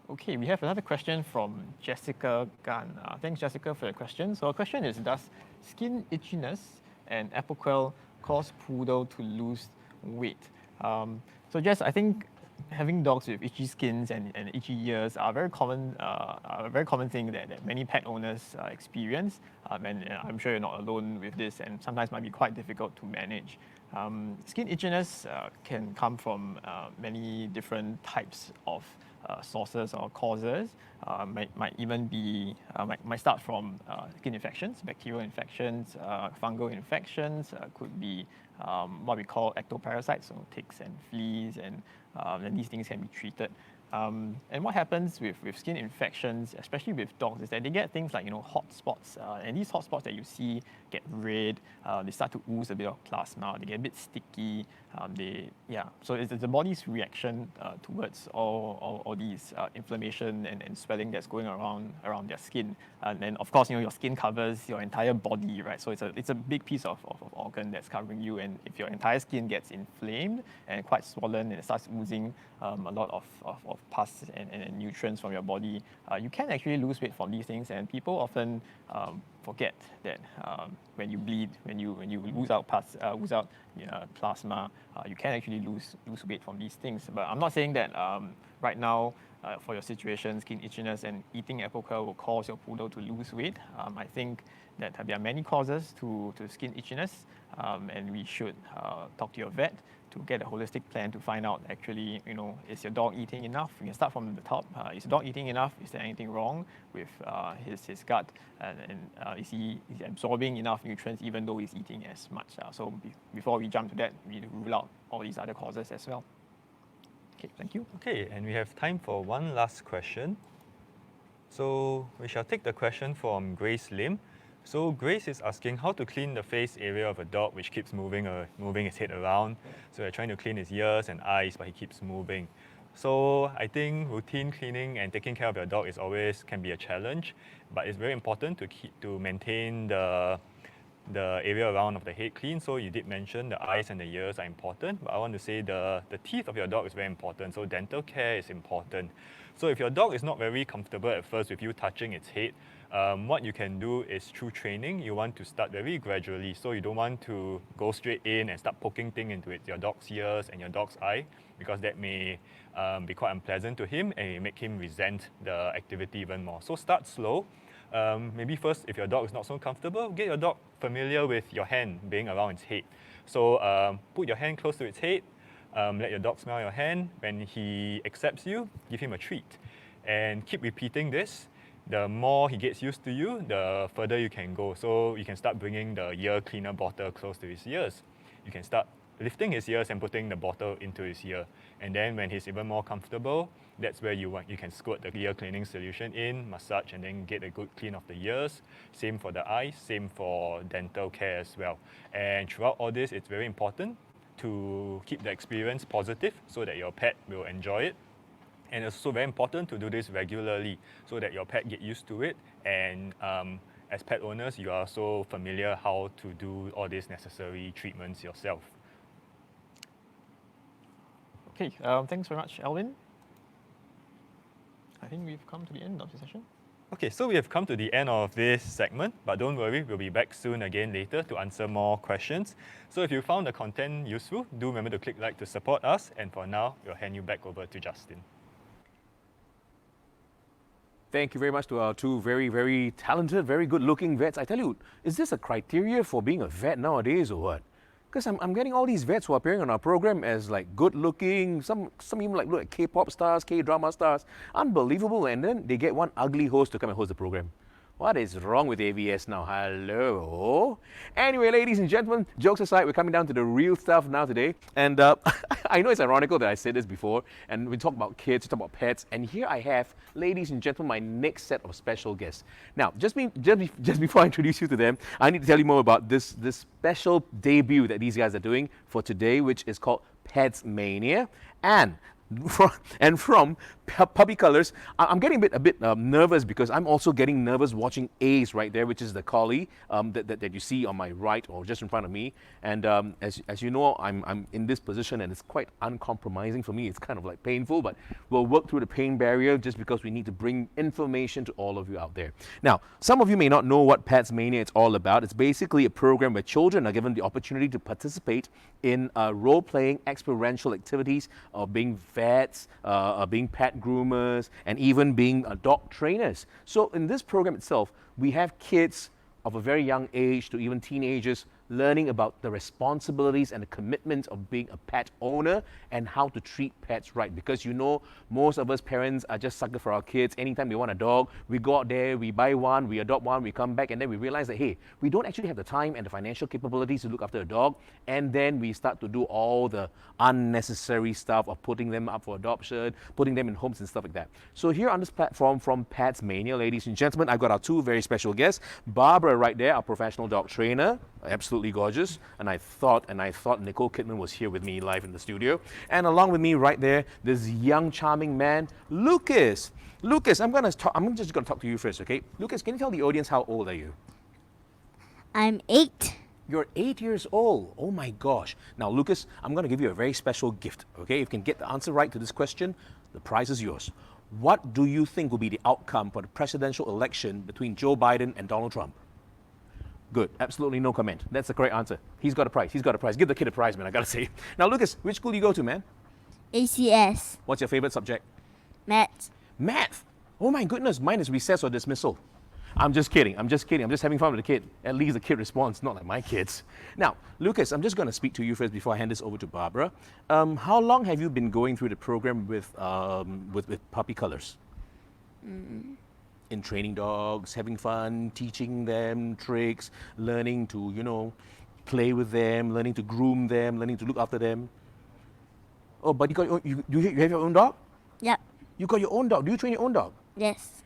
Okay, we have another question from Jessica Gan. Thanks, Jessica, for the question. So our question is, does skin itchiness and apoquel cause poodle to lose weight? So Jess, I think having dogs with itchy skins and itchy ears are a very common thing that many pet owners experience, and I'm sure you're not alone with this, and sometimes might be quite difficult to manage. Skin itchiness can come from many different types of sources or causes. Might even be might start from skin infections, bacterial infections, fungal infections. Could be what we call ectoparasites, so ticks and fleas, and these things can be treated. And what happens with skin infections, especially with dogs, is that they get things like hot spots, and these hot spots that you see get red, they start to ooze a bit of plasma, they get a bit sticky, so it's the body's reaction towards all these inflammation and swelling that's going around their skin. And then of course, your skin covers your entire body, right? So it's a big piece of organ that's covering you, and if your entire skin gets inflamed and quite swollen and it starts oozing a lot of pus and nutrients from your body, you can actually lose weight from these things. And people often forget that when you bleed, when you ooze out plasma, you can actually lose weight from these things. But I'm not saying that right now, for your situation, skin itchiness and eating apple coir will cause your poodle to lose weight. I think that there are many causes to skin itchiness, and we should talk to your vet to get a holistic plan to find out actually, is your dog eating enough? You can start from the top. Is your dog eating enough? Is there anything wrong with his gut? And is he absorbing enough nutrients even though he's eating as much? So before we jump to that, we need to rule out all these other causes as well. Okay, thank you. Okay, and we have time for one last question. So we shall take the question from Grace Lim. So Grace is asking how to clean the face area of a dog which keeps moving his head around. So we're trying to clean his ears and eyes, but he keeps moving. So I think routine cleaning and taking care of your dog can be a challenge, but it's very important to maintain the area around of the head clean. So you did mention the eyes and the ears are important, but I want to say the teeth of your dog is very important. So dental care is important. So if your dog is not very comfortable at first with you touching its head, what you can do is through training, you want to start very gradually. So you don't want to go straight in and start poking things into your dog's ears and your dog's eye, because that may be quite unpleasant to him and make him resent the activity even more. So start slow. Maybe first, if your dog is not so comfortable, get your dog familiar with your hand being around its head. So put your hand close to its head, let your dog smell your hand. When he accepts you, give him a treat. And keep repeating this. The more he gets used to you, the further you can go. So you can start bringing the ear cleaner bottle close to his ears. You can start lifting his ears and putting the bottle into his ear. And then when he's even more comfortable, that's where you can squirt the ear cleaning solution in, massage, and then get a good clean of the ears. Same for the eyes, same for dental care as well. And throughout all this, it's very important to keep the experience positive so that your pet will enjoy it. And it's also very important to do this regularly so that your pet get used to it. And as pet owners, you are also familiar how to do all these necessary treatments yourself. Okay, thanks very much, Alwyn. I think we've come to the end of the session. Okay, so we have come to the end of this segment, but don't worry, we'll be back soon again later to answer more questions. So if you found the content useful, do remember to click like to support us. And for now, we'll hand you back over to Justin. Thank you very much to our two very, very talented, very good-looking vets. I tell you, is this a criteria for being a vet nowadays or what? Because I'm getting all these vets who are appearing on our program as like good-looking, some even like look like K-pop stars, K-drama stars. Unbelievable. And then they get one ugly host to come and host the program. What is wrong with AVS now? Hello? Anyway, ladies and gentlemen, jokes aside, we're coming down to the real stuff now today. And I know it's ironical that I said this before, and we talk about kids, we talk about pets, and here I have, ladies and gentlemen, my next set of special guests. Now, just before I introduce you to them, I need to tell you more about this special debut that these guys are doing for today, which is called Pets Mania. And from Puppy Colors, I'm getting a bit nervous because I'm also getting nervous watching Ace right there, which is the collie that you see on my right or just in front of me. And as you know, I'm in this position and it's quite uncompromising for me. It's kind of like painful, but we'll work through the pain barrier just because we need to bring information to all of you out there. Now, some of you may not know what Pets Mania is all about. It's basically a program where children are given the opportunity to participate in role-playing experiential activities of being vets, being pet groomers, and even being dog trainers. So in this program itself, we have kids of a very young age to even teenagers learning about the responsibilities and the commitments of being a pet owner and how to treat pets right. Because you know, most of us parents are just sucker for our kids. Anytime we want a dog, we go out there, we buy one, we adopt one, we come back, and then we realize that, hey, we don't actually have the time and the financial capabilities to look after a dog. And then we start to do all the unnecessary stuff of putting them up for adoption, putting them in homes and stuff like that. So here on this platform from Pets Mania, ladies and gentlemen, I've got our two very special guests. Barbara right there, our professional dog trainer, absolutely gorgeous. And I thought Nicole Kidman was here with me live in the studio. And along with me right there, this young, charming man, Lucas. Lucas, I'm just gonna talk to you first, okay? Lucas, can you tell the audience how old are you? I'm 8. You're 8 years old. Oh my gosh. Now, Lucas, I'm going to give you a very special gift, okay? If you can get the answer right to this question, the prize is yours. What do you think will be the outcome for the presidential election between Joe Biden and Donald Trump? Good. Absolutely no comment. That's the correct answer. He's got a prize. He's got a prize. Give the kid a prize, man. I got to say. Now, Lucas, which school do you go to, man? ACS. What's your favorite subject? Maths. Math. Oh my goodness. Mine is recess or dismissal. I'm just kidding. I'm just having fun with the kid. At least the kid responds, not like my kids. Now, Lucas, I'm just going to speak to you first before I hand this over to Barbara. How long have you been going through the program with puppy colors? In training dogs, having fun, teaching them tricks, learning to, you know, play with them, learning to groom them, learning to look after them. Oh, but you have your own dog? Yep. You got your own dog. Do you train your own dog? Yes.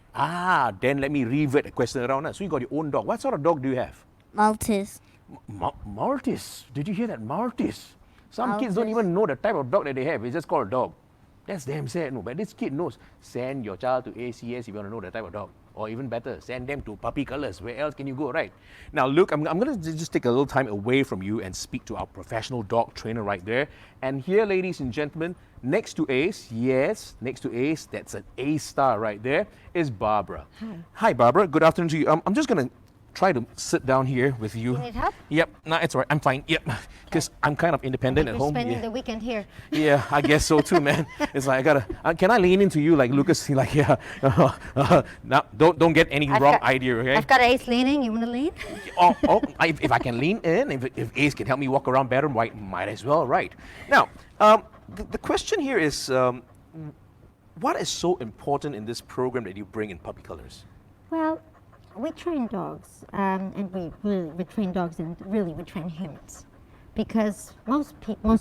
Then let me revert the question around that. So you got your own dog. What sort of dog do you have? Maltese. Maltese. Did you hear that? Maltese. Some kids don't Maltese. even know the type of dog that they have. It's just called a dog. That's damn sad. No, but this kid knows. Send your child to ACS if you want to know the type of dog. Or even better, send them to Puppy Colors. Where else can you go, right? Now, look, I'm going to just take a little time away from you and speak to our professional dog trainer right there. And here, ladies and gentlemen, next to Ace, yes, next to Ace, that's an A star right there, is Barbara. Hi, Barbara. Good afternoon to you. I'm just going to try to sit down here with you. You need help? Yep. No, it's all right. I'm fine. Yep. Because I'm kind of independent at You're home. spending Yeah. the weekend here. Yeah, I guess so too, man. It's like I gotta. Can I lean into you, like Lucas? Like, yeah. Now, don't get any I've wrong got- idea, okay? I've got Ace leaning. You want to lean? If I can lean in, if Ace can help me walk around better, might as well, right? Now, the question here is, what is so important in this program that you bring in Puppy Colors? Well, we train dogs, and we train dogs, and really we train humans, because most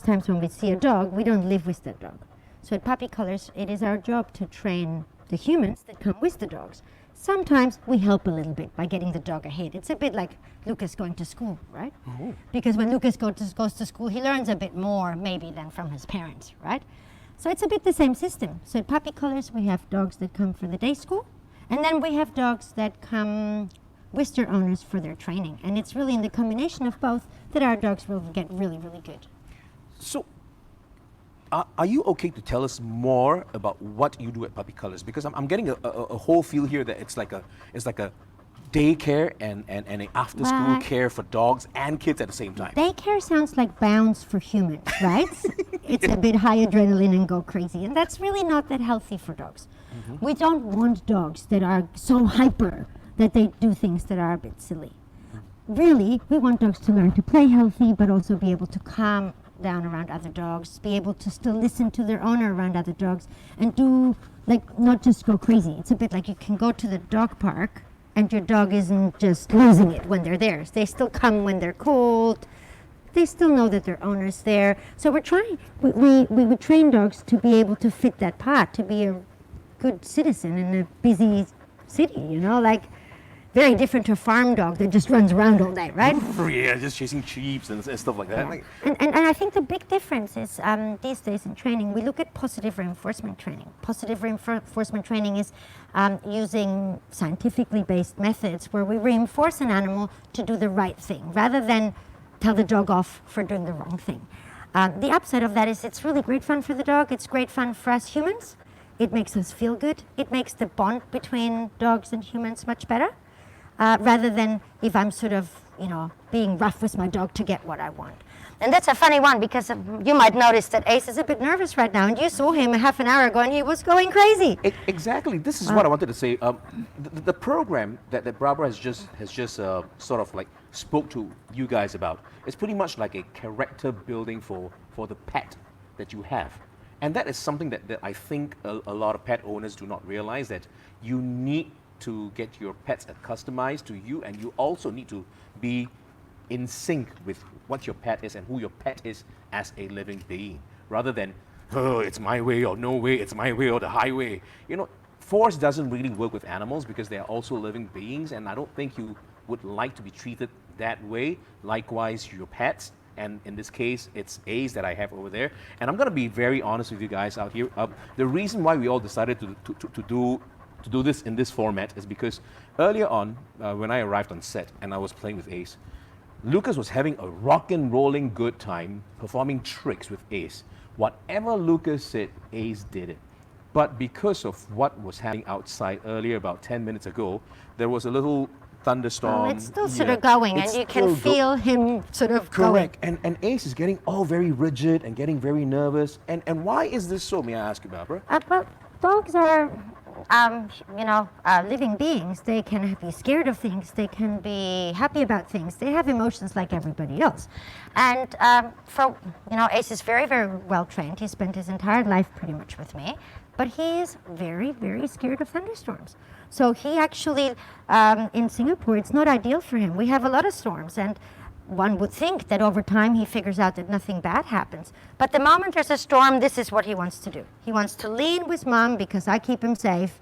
times when we see a dog, we don't live with that dog. So at Puppy Colors, it is our job to train the humans that come with the dogs. Sometimes we help a little bit by getting the dog ahead. It's a bit like Lucas going to school, right? Because when Lucas goes to school, he learns a bit more maybe than from his parents, right? So it's a bit the same system. So at Puppy Colors, we have dogs that come for the day school, and then we have dogs that come with their owners for their training. And it's really in the combination of both that our dogs will get really, really good. So, are you okay to tell us more about what you do at Puppy Colors? Because I'm getting a whole feel here that it's like a daycare and an after-school Right. care for dogs and kids at the same time. Daycare sounds like bounds for humans, right? It's a bit high adrenaline and go crazy, and that's really not that healthy for dogs. We don't want dogs that are so hyper that they do things that are a bit silly. Really, we want dogs to learn to play healthy, but also be able to calm down around other dogs, be able to still listen to their owner around other dogs, and do, like, not just go crazy. It's a bit like you can go to the dog park and your dog isn't just losing it when they're there. They still come when they're cold. They still know that their owner's there. So we're trying, we would train dogs to be able to fit that part, to be a good citizen in a busy city, you know, like very different to a farm dog that just runs around all day, right? Yeah, just chasing sheep and stuff like that. Like, And I think the big difference is these days in training, we look at positive reinforcement training. Positive reinforcement training is using scientifically based methods where we reinforce an animal to do the right thing rather than tell the dog off for doing the wrong thing. The upside of that is it's really great fun for the dog. It's great fun for us humans. It makes us feel good. It makes the bond between dogs and humans much better. Rather than if I'm sort of, you know, being rough with my dog to get what I want. And that's a funny one because you might notice that Ace is a bit nervous right now, and you saw him a half an hour ago and he was going crazy. Exactly. This is what I wanted to say. The program that Barbara has just sort of like spoke to you guys about. It's pretty much like a character building for the pet that you have. And that is something that I think a lot of pet owners do not realize, that you need to get your pets customized to you, and you also need to be in sync with what your pet is and who your pet is as a living being, rather than, oh, it's my way or no way, it's my way or the highway. You know, force doesn't really work with animals because they are also living beings, and I don't think you would like to be treated that way. Likewise, your pets, and in this case, it's Ace that I have over there. And I'm going to be very honest with you guys out here. The reason why we all decided to do this in this format is because earlier on, when I arrived on set and I was playing with Ace, Lucas was having a rock and rolling good time performing tricks with Ace. Whatever Lucas said, Ace did it. But because of what was happening outside earlier, about 10 minutes ago, there was a little thunderstorm. It's still sort of going, and you can feel him sort of correct. And Ace is getting all very rigid and getting very nervous. And why is this so, may I ask you, Barbara? Well, dogs are, living beings. They can be scared of things. They can be happy about things. They have emotions like everybody else. And Ace is very, very well trained. He spent his entire life pretty much with me. But he is very, very scared of thunderstorms. So he actually, in Singapore, it's not ideal for him. We have a lot of storms, and one would think that over time he figures out that nothing bad happens. But the moment there's a storm, this is what he wants to do. He wants to lean with Mom because I keep him safe,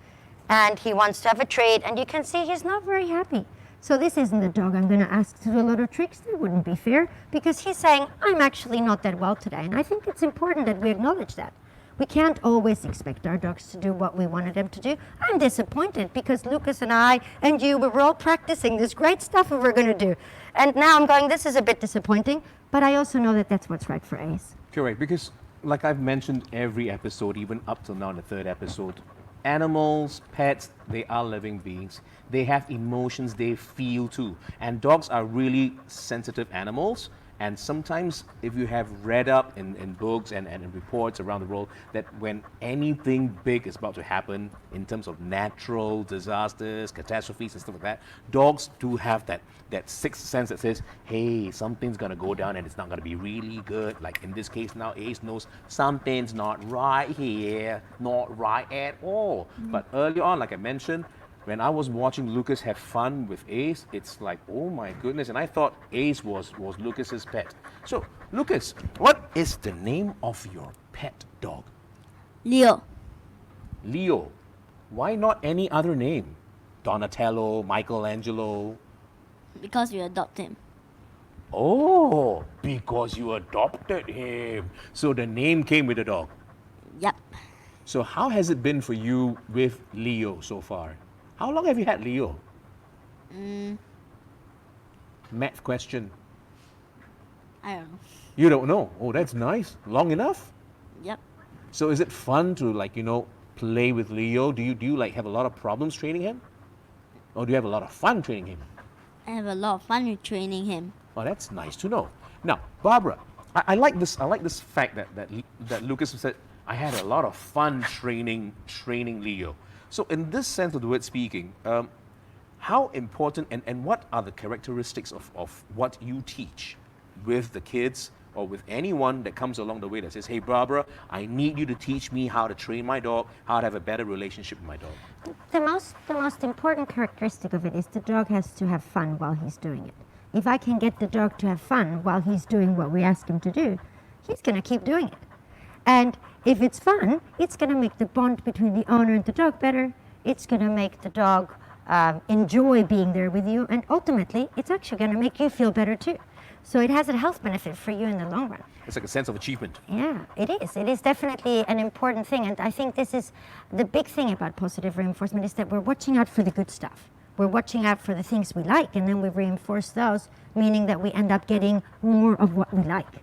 and he wants to have a treat, and you can see he's not very happy. So this isn't the dog I'm going to ask to do a lot of tricks. That wouldn't be fair, because he's saying, I'm actually not that well today. And I think it's important that we acknowledge that. We can't always expect our dogs to do what we wanted them to do. I'm disappointed because Lucas and I and you, we were all practicing this great stuff we were going to do. And now I'm going, this is a bit disappointing, but I also know that that's what's right for Ace. Correct, because like I've mentioned every episode, even up till now in the third episode, animals, pets, they are living beings. They have emotions, they feel too. And dogs are really sensitive animals. And sometimes if you have read up in books and in reports around the world that when anything big is about to happen in terms of natural disasters, catastrophes and stuff like that, dogs do have that sixth sense that says, hey, something's going to go down and it's not going to be really good. Like in this case now, Ace knows something's not right here, not right at all. But earlier on, like I mentioned, when I was watching Lucas have fun with Ace, it's like, oh my goodness. And I thought Ace was Lucas's pet. So, Lucas, what is the name of your pet dog? Leo. Leo. Why not any other name? Donatello, Michelangelo? Because we adopt him. Oh, because you adopted him. So the name came with the dog. Yep. So how has it been for you with Leo so far? How long have you had Leo? Math question. I don't know. You don't know? Oh, that's nice. Long enough? Yep. So is it fun to play with Leo? Do you have a lot of problems training him? Or do you have a lot of fun training him? I have a lot of fun with training him. Oh, that's nice to know. Now, Barbara, I like this fact that Lucas said, I had a lot of fun training Leo. So in this sense of the word speaking, how important and what are the characteristics of what you teach with the kids or with anyone that comes along the way that says, hey, Barbara, I need you to teach me how to train my dog, how to have a better relationship with my dog? The most important characteristic of it is the dog has to have fun while he's doing it. If I can get the dog to have fun while he's doing what we ask him to do, he's going to keep doing it. And if it's fun, it's going to make the bond between the owner and the dog better. It's going to make the dog enjoy being there with you. And ultimately, it's actually going to make you feel better too. So it has a health benefit for you in the long run. It's like a sense of achievement. Yeah, it is. It is definitely an important thing. And I think this is the big thing about positive reinforcement, is that we're watching out for the good stuff. We're watching out for the things we like, and then we reinforce those, meaning that we end up getting more of what we like.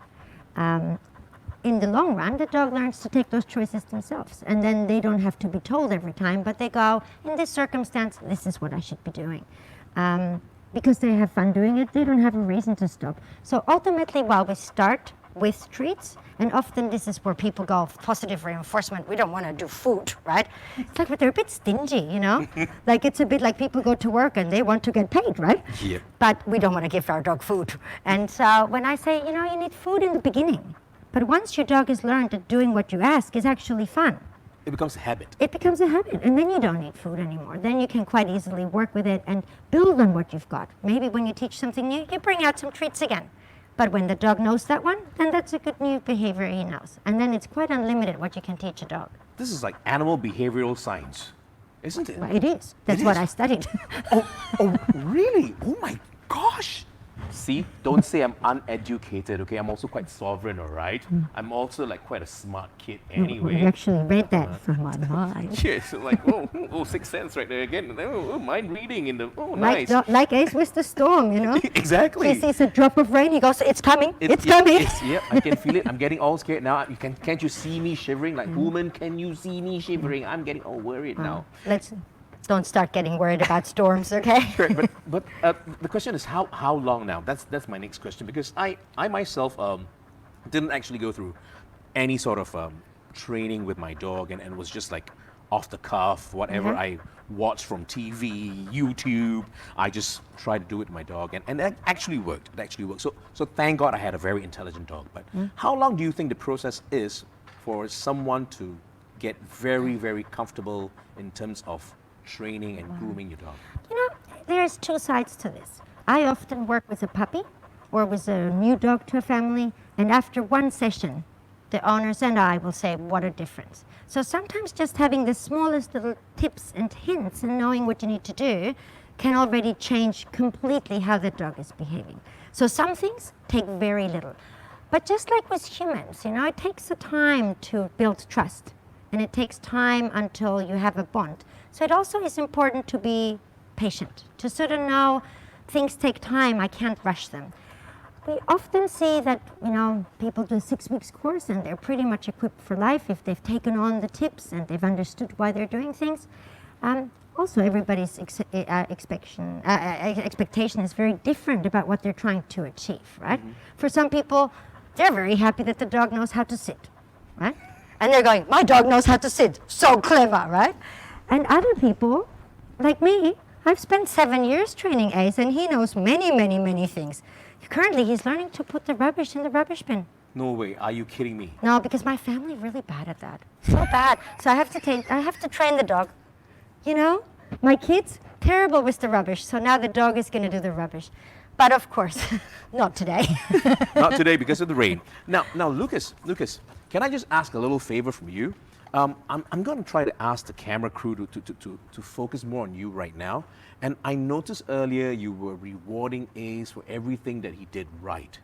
In the long run, the dog learns to take those choices themselves. And then they don't have to be told every time, but they go, in this circumstance, this is what I should be doing. Because they have fun doing it, they don't have a reason to stop. So ultimately, while we start with treats. And often this is where people go, positive reinforcement, we don't want to do food, right? It's like, but they're a bit stingy, you know? Like it's a bit like people go to work and they want to get paid, right? Yep. But we don't want to give our dog food. And so when I say, you know, you need food in the beginning, but once your dog has learned that doing what you ask is actually fun, It becomes a habit. it becomes a habit, and then you don't need food anymore. Then you can quite easily work with it and build on what you've got. Maybe when you teach something new, you bring out some treats again. But when the dog knows that one, then that's a good new behavior he knows. And then it's quite unlimited what you can teach a dog. This is like animal behavioral science, isn't it? Well, it is. That's It what is. I studied. Oh, really? Oh my gosh. See, don't say I'm uneducated, okay? I'm also quite sovereign, all right? I'm also like quite a smart kid We anyway. actually read that from my mind. Yeah, so like, oh, Sixth Sense right there again. Oh, mind reading in the, oh, nice. Like Ace with the storm, you know? Exactly. He sees a drop of rain, he goes, it's coming, it's coming. Yeah, I can feel it. I'm getting all scared now. Can't you see me shivering? Like, woman, can you see me shivering? I'm getting all worried now. Don't start getting worried about storms, okay? Correct, but the question is how long now? That's my next question, because I myself didn't actually go through any sort of training with my dog, and was just like off the cuff, whatever I watched from TV, YouTube, I just tried to do it with my dog, and that actually worked. It actually worked. So thank God I had a very intelligent dog. But how long do you think the process is for someone to get very, very comfortable in terms of training and grooming your dog? You know, there's two sides to this. I often work with a puppy or with a new dog to a family, and after one session, the owners and I will say, what a difference. So sometimes just having the smallest little tips and hints and knowing what you need to do can already change completely how the dog is behaving. So some things take very little. But just like with humans, you know, it takes a time to build trust, and it takes time until you have a bond. So it also is important to be patient, to sort of know things take time, I can't rush them. We often see that, you know, people do a 6 weeks course and they're pretty much equipped for life if they've taken on the tips and they've understood why they're doing things. Also, everybody's expectation is very different about what they're trying to achieve, right? For some people, they're very happy that the dog knows how to sit, right? And they're going, my dog knows how to sit, so clever, right? And other people, like me, I've spent 7 years training Ace, and he knows many, many, many things. Currently, he's learning to put the rubbish in the rubbish bin. No way, are you kidding me? No, because my family really bad at that. So bad. So I have to train the dog. You know, my kids, terrible with the rubbish. So now the dog is going to do the rubbish. But of course, not today. Not today because of the rain. Now, Lucas, can I just ask a little favor from you? I'm going to try to ask the camera crew to focus more on you right now. And I noticed earlier you were rewarding Ace for everything that he did right.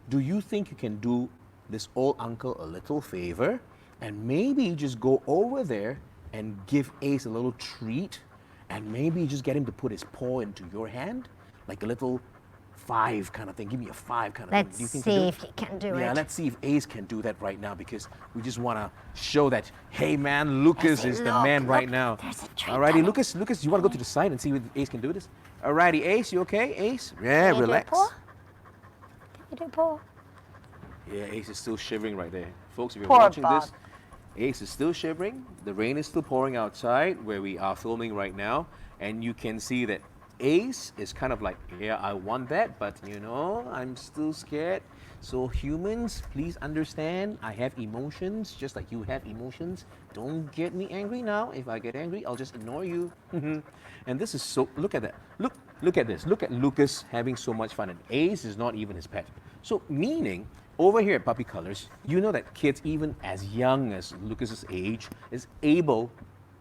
Do you think you can do this old uncle a little favor and maybe just go over there and give Ace a little treat, and maybe just get him to put his paw into your hand, like a little 5 kind of thing. Give me a 5 kind of thing. Let's Do you think see you if he can do Yeah, it. let's see if Ace can do that right now, because we just want to show that, hey man, Lucas is the man right now. There's a treat Alrighty, coming. Lucas, you want to go to the side and see if Ace can do this? Alrighty, Ace, you okay? Ace? Yeah, Can you do relax. paw? Can you do paw? Yeah, Ace is still shivering right there. Folks, if you're Poor watching Bob. this, Ace is still shivering. The rain is still pouring outside where we are filming right now. And you can see that Ace is kind of like, yeah, I want that, but you know, I'm still scared. So humans, please understand, I have emotions just like you have emotions. Don't get me angry now. If I get angry, I'll just ignore you. And this is so, look at that. Look at this. Look at Lucas having so much fun. And Ace is not even his pet. So meaning, over here at Puppy Colors, you know that kids even as young as Lucas's age is able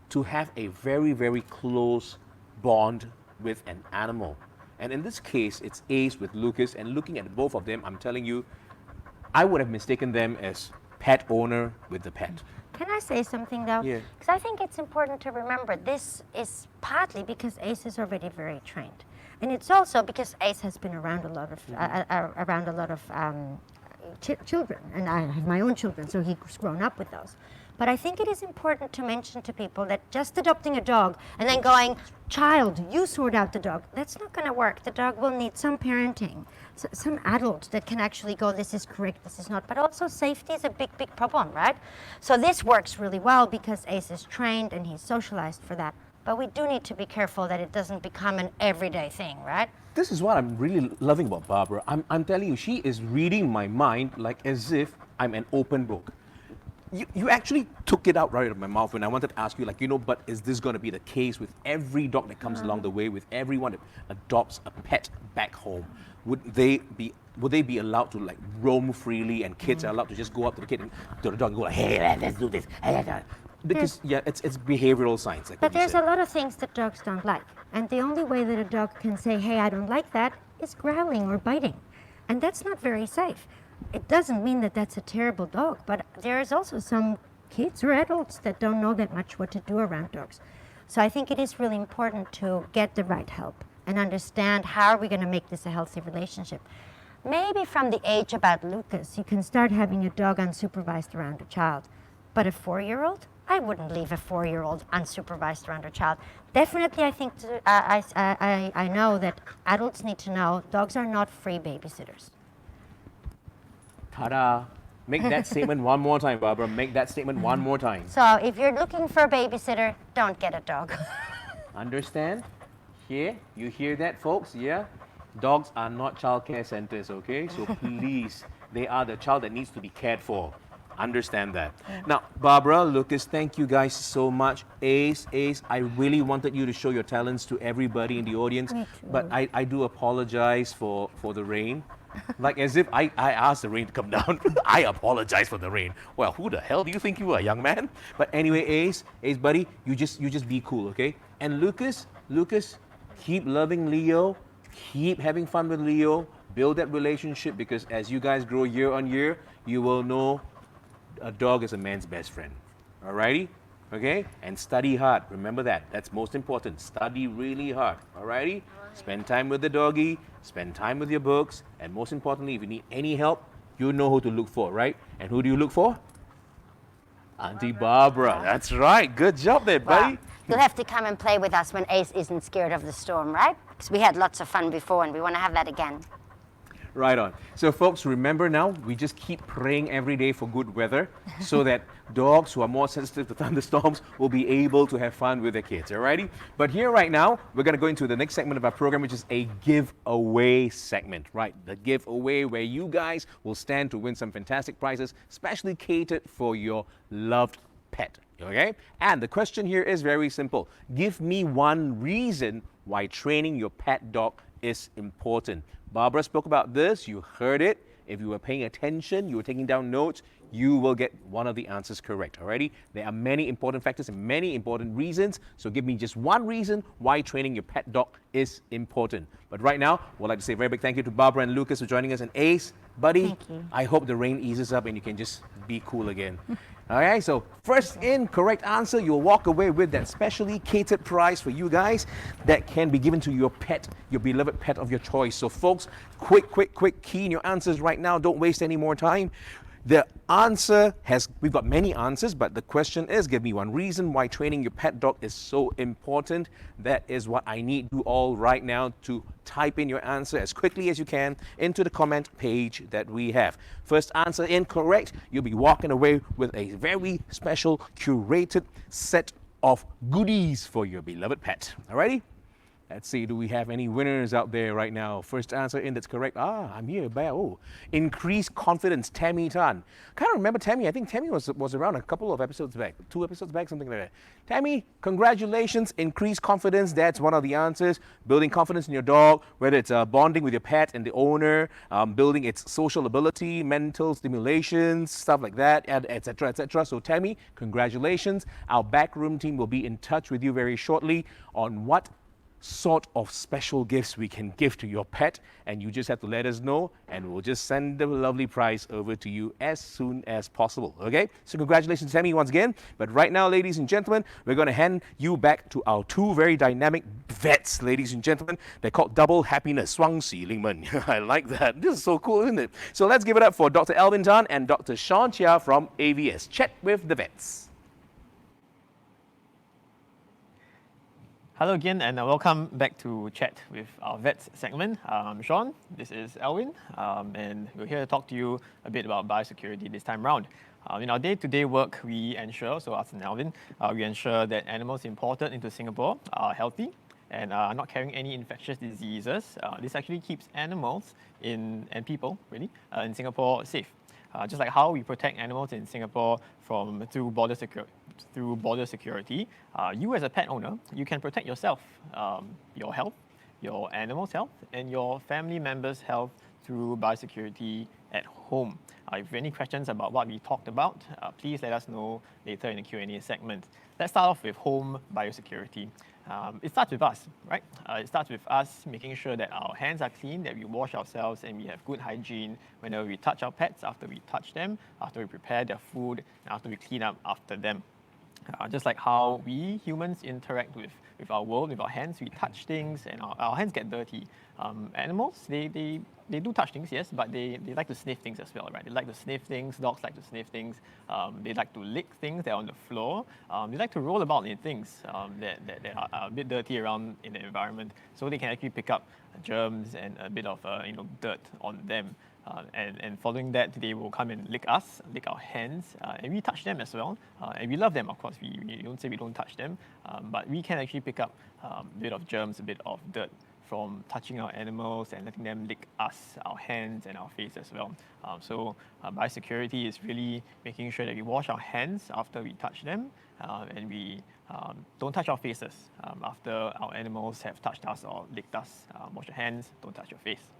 to have a very, very close bond with an animal. And in this case, it's Ace with Lucas, and looking at both of them, I'm telling you, I would have mistaken them as pet owner with the pet. Can I say something though? Yeah. Because I think it's important to remember this is partly because Ace is already very trained, and it's also because Ace has been around a lot of children, and I have my own children, so he's grown up with those. But I think it is important to mention to people that just adopting a dog and then going, child, you sort out the dog, that's not going to work. The dog will need some parenting, some adult that can actually go, this is correct, this is not. But also safety is a big, big problem, right? So this works really well because Ace is trained and he's socialized for that. But we do need to be careful that it doesn't become an everyday thing, right? This is what I'm really loving about Barbara. I'm telling you, she is reading my mind like as if I'm an open book. You actually took it out right out of my mouth when I wanted to ask you, like, but is this going to be the case with every dog that comes along the way, with everyone that adopts a pet back home? Would they be allowed to like roam freely, and kids are allowed to just go up to the kid and to the dog and go like, hey, let's do this? Because it's behavioral science. Like but what you there's said. a lot of things that dogs don't like. And the only way that a dog can say, hey, I don't like that, is growling or biting. And that's not very safe. It doesn't mean that that's a terrible dog, but there is also some kids or adults that don't know that much what to do around dogs. So I think it is really important to get the right help and understand how are we going to make this a healthy relationship. Maybe from the age about Lucas, you can start having a dog unsupervised around a child. But a 4-year-old? I wouldn't leave a 4-year-old unsupervised around a child. Definitely, I think I know that adults need to know dogs are not free babysitters. Ta-da! Make that statement one more time, Barbara. Make that statement one more time. So if you're looking for a babysitter, don't get a dog. Understand? Here, you hear that, folks? Yeah? Dogs are not childcare centers, okay? So please, they are the child that needs to be cared for. Understand that. Now, Barbara, Lucas, thank you guys so much. Ace, I really wanted you to show your talents to everybody in the audience, Me too. but I do apologize for the rain. Like as if I asked the rain to come down. I apologize for the rain. Well, who the hell do you think you are, young man? But anyway, Ace, buddy, you just be cool, okay? And Lucas, keep loving Leo, keep having fun with Leo, build that relationship, because as you guys grow year on year, you will know a dog is a man's best friend. Alrighty? Okay? And study hard. Remember that. That's most important. Study really hard. Alrighty? Spend time with the doggy, spend time with your books, and most importantly, if you need any help, you know who to look for, right? And who do you look for? Auntie Barbara. That's right. Good job there, buddy. Well, you'll have to come and play with us when Ace isn't scared of the storm, right? Because we had lots of fun before and we want to have that again. Right on. So folks, remember now, we just keep praying every day for good weather so that dogs who are more sensitive to thunderstorms will be able to have fun with their kids, alrighty? But here right now, we're going to go into the next segment of our program, which is a giveaway segment, right? The giveaway where you guys will stand to win some fantastic prizes, specially catered for your loved pet, okay? And the question here is very simple. Give me one reason why training your pet dog is important. Barbara spoke about this, you heard it. If you were paying attention, you were taking down notes, you will get one of the answers correct, alrighty? There are many important factors and many important reasons, so give me just one reason why training your pet dog is important. But right now, we'd like to say a very big thank you to Barbara and Lucas for joining us. And Ace, buddy, Thank you. I hope the rain eases up and you can just be cool again. Alright, so first in correct answer, you'll walk away with that specially catered prize for you guys that can be given to your pet, your beloved pet of your choice. So folks, quick, key in your answers right now. Don't waste any more time. The answer we've got many answers, but the question is, give me one reason why training your pet dog is so important. That is what I need you all right now to type in your answer as quickly as you can into the comment page that we have. First answer incorrect, you'll be walking away with a very special curated set of goodies for your beloved pet. Alrighty? Let's see, do we have any winners out there right now? First answer in that's correct. I'm here. Oh, increased confidence, Tammy Tan. Can't remember Tammy. I think Tammy was around a couple of episodes back, 2 episodes back, something like that. Tammy, congratulations. Increased confidence. That's one of the answers. Building confidence in your dog, whether it's bonding with your pet and the owner, building its social ability, mental stimulations, stuff like that, etc., etc. So Tammy, congratulations. Our backroom team will be in touch with you very shortly on what sort of special gifts we can give to your pet, and you just have to let us know, and we'll just send the lovely prize over to you as soon as possible, okay? So congratulations, Sammy, once again. But right now, ladies and gentlemen, we're going to hand you back to our two very dynamic vets, ladies and gentlemen. They're called Double Happiness, 双喜临门. I like that. This is so cool, isn't it? So let's give it up for Dr. Alwyn Tan and Dr. Shawn Chia from AVS. Chat with the vets. Hello again, and welcome back to Chat with our Vets segment. I'm Shawn, this is Alwyn, and we're here to talk to you a bit about biosecurity this time around. In our day-to-day work, we ensure, so us and Alwyn, we ensure that animals imported into Singapore are healthy and are not carrying any infectious diseases. This actually keeps animals and people, really, in Singapore safe. Just like how we protect animals in Singapore through border security, you as a pet owner, you can protect yourself, your health, your animal's health, and your family members' health through biosecurity at home. If you have any questions about what we talked about, please let us know later in the Q&A segment. Let's start off with home biosecurity. It starts with us, right? It starts with us making sure that our hands are clean, that we wash ourselves, and we have good hygiene whenever we touch our pets, after we touch them, after we prepare their food, and after we clean up after them. Just like how we humans interact with our world, with our hands, we touch things and our hands get dirty. Animals, they do touch things, yes, but they like to sniff things as well, right? They like to sniff things, dogs like to sniff things, they like to lick things that are on the floor, they like to roll about in things that are a bit dirty around in the environment, so they can actually pick up germs and a bit of dirt on them. And following that, they will come and lick us, lick our hands, and we touch them as well. And we love them, of course. We don't say we don't touch them, but we can actually pick up a bit of germs, a bit of dirt from touching our animals and letting them lick us, our hands and our face as well. So biosecurity is really making sure that we wash our hands after we touch them, and we don't touch our faces after our animals have touched us or licked us. Wash your hands, don't touch your face.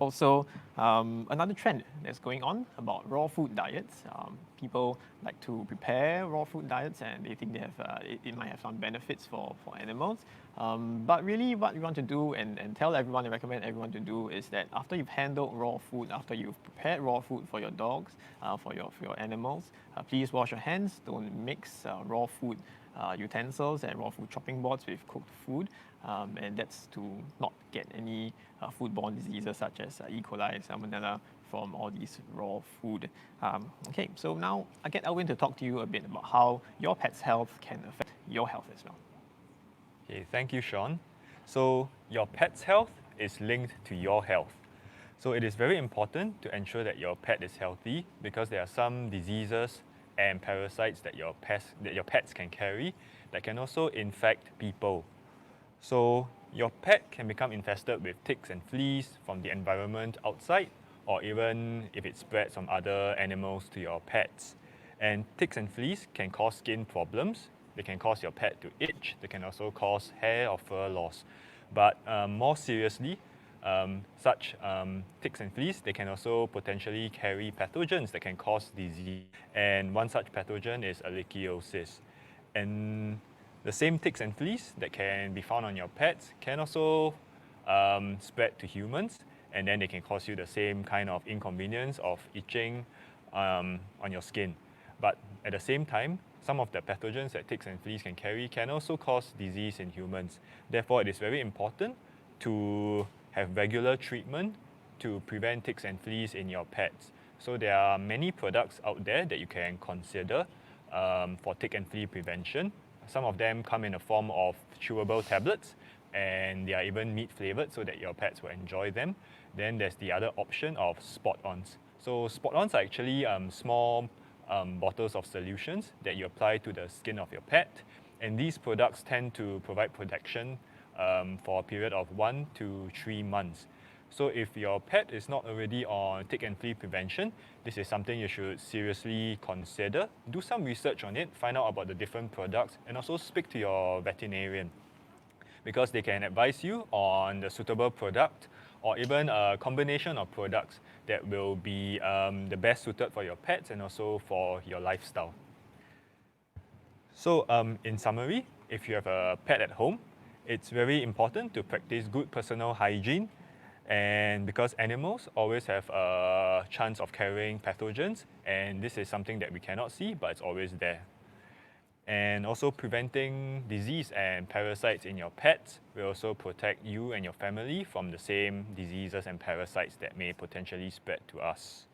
Also, another trend that's going on about raw food diets. People like to prepare raw food diets and they think they have, it might have some benefits for animals. But really what we want to do and tell everyone and recommend everyone to do is that after you've handled raw food, after you've prepared raw food for your dogs, for your animals, please wash your hands. Don't mix raw food utensils and raw food chopping boards with cooked food, and that's to not get any foodborne diseases such as E. coli, salmonella from all these raw food. Okay, so now I get Alwyn to talk to you a bit about how your pet's health can affect your health as well. Okay, thank you, Shawn. So your pet's health is linked to your health. So it is very important to ensure that your pet is healthy because there are some diseases and parasites that your pets can carry that can also infect people. So your pet can become infested with ticks and fleas from the environment outside, or even if it spreads from other animals to your pets. And ticks and fleas can cause skin problems. They can cause your pet to itch. They can also cause hair or fur loss. But more seriously, such ticks and fleas, they can also potentially carry pathogens that can cause disease. And one such pathogen is ehrlichiosis. And the same ticks and fleas that can be found on your pets can also spread to humans, and then they can cause you the same kind of inconvenience of itching on your skin. But at the same time, some of the pathogens that ticks and fleas can carry can also cause disease in humans. Therefore, it is very important to have regular treatment to prevent ticks and fleas in your pets. So there are many products out there that you can consider for tick and flea prevention. Some of them come in the form of chewable tablets, and they are even meat flavored so that your pets will enjoy them. Then there's the other option of spot-ons. So spot-ons are actually small bottles of solutions that you apply to the skin of your pet, and these products tend to provide protection for a period of 1 to 3 months. So if your pet is not already on tick and flea prevention, this is something you should seriously consider. Do some research on it, find out about the different products, and also speak to your veterinarian, because they can advise you on the suitable product or even a combination of products that will be the best suited for your pets and also for your lifestyle. So in summary, if you have a pet at home, It's very important to practice good personal hygiene, and because animals always have a chance of carrying pathogens, and this is something that we cannot see, but it's always there. And also preventing disease and parasites in your pets will also protect you and your family from the same diseases and parasites that may potentially spread to us.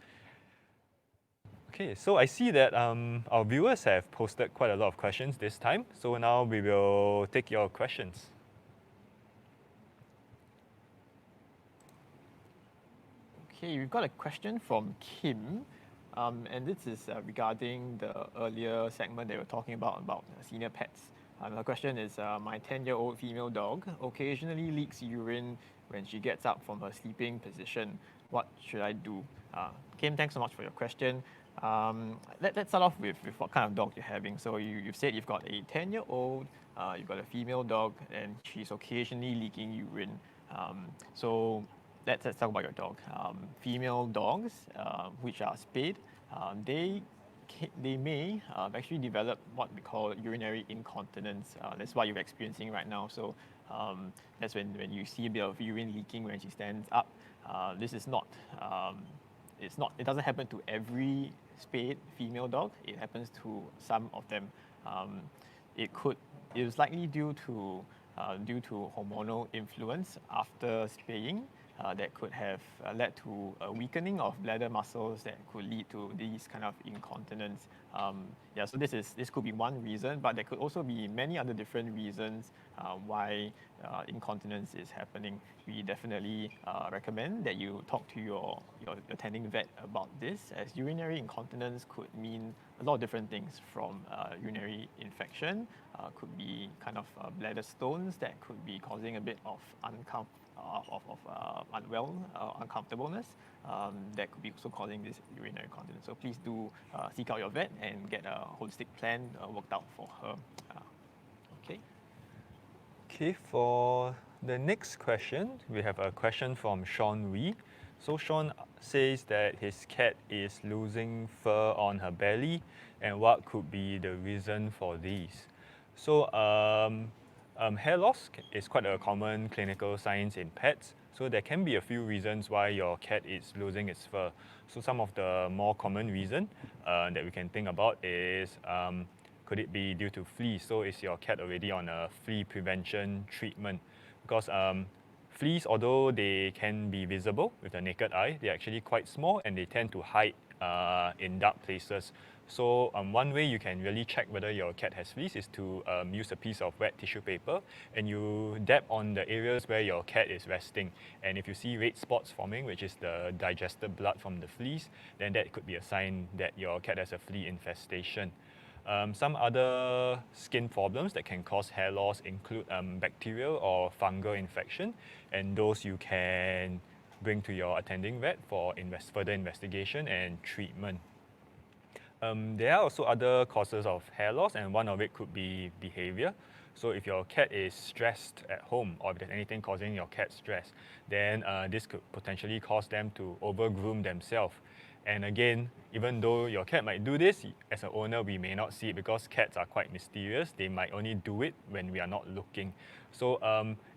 Okay, so I see that our viewers have posted quite a lot of questions this time, so now we will take your questions. Okay, we've got a question from Kim, and this is regarding the earlier segment they were talking about senior pets. The question is, my 10-year-old female dog occasionally leaks urine when she gets up from her sleeping position. What should I do? Kim, thanks so much for your question. Let's start off with what kind of dog you're having. So you've said you've got a 10-year-old, you've got a female dog, and she's occasionally leaking urine. So let's talk about your dog. Female dogs, which are spayed, they may actually develop what we call urinary incontinence. That's what you're experiencing right now. So that's when you see a bit of urine leaking when she stands up. This is not, it doesn't happen to every spayed female dog. It happens to some of them. It is likely due to hormonal influence after spaying. That could have led to a weakening of bladder muscles that could lead to these kind of incontinence. So this could be one reason, but there could also be many other different reasons why incontinence is happening. We definitely recommend that you talk to your attending vet about this, as urinary incontinence could mean a lot of different things, from urinary infection, could be kind of bladder stones that could be causing a bit of uncomfortableness that could be also causing this urinary incontinence. So please do seek out your vet and get a holistic plan worked out for her. Okay, for the next question, we have a question from Shawn Wee. So Shawn says that his cat is losing fur on her belly, and what could be the reason for these? So hair loss is quite a common clinical signs in pets. So there can be a few reasons why your cat is losing its fur. So some of the more common reason that we can think about is, could it be due to fleas? So is your cat already on a flea prevention treatment? Because fleas, although they can be visible with the naked eye, they're actually quite small and they tend to hide in dark places. So one way you can really check whether your cat has fleas is to use a piece of wet tissue paper, and you dab on the areas where your cat is resting. And if you see red spots forming, which is the digested blood from the fleas, then that could be a sign that your cat has a flea infestation. Some other skin problems that can cause hair loss include bacterial or fungal infection, and those you can bring to your attending vet for further investigation and treatment. There are also other causes of hair loss, and one of it could be behavior. So if your cat is stressed at home, or if there's anything causing your cat stress, then this could potentially cause them to over-groom themselves. And again, even though your cat might do this, as an owner, we may not see it because cats are quite mysterious. They might only do it when we are not looking. So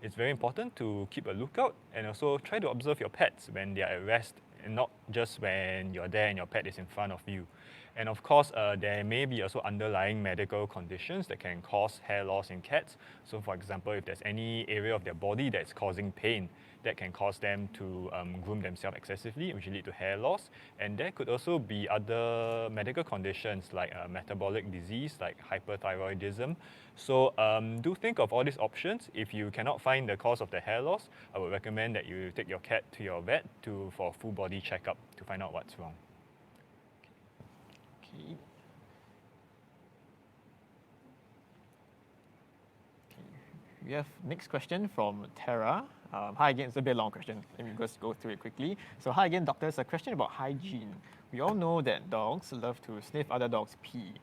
it's very important to keep a lookout and also try to observe your pets when they are at rest, and not just when you're there and your pet is in front of you. And of course, there may be also underlying medical conditions that can cause hair loss in cats. So for example, if there's any area of their body that's causing pain, that can cause them to groom themselves excessively, which will lead to hair loss. And there could also be other medical conditions like metabolic disease, like hyperthyroidism. So do think of all these options. If you cannot find the cause of the hair loss, I would recommend that you take your cat to your vet for a full body checkup to find out what's wrong. Okay. We have next question from Tara. Hi again, it's a bit long question. Let me just go through it quickly. So hi again, doctors. A question about hygiene. We all know that dogs love to sniff other dogs' pee.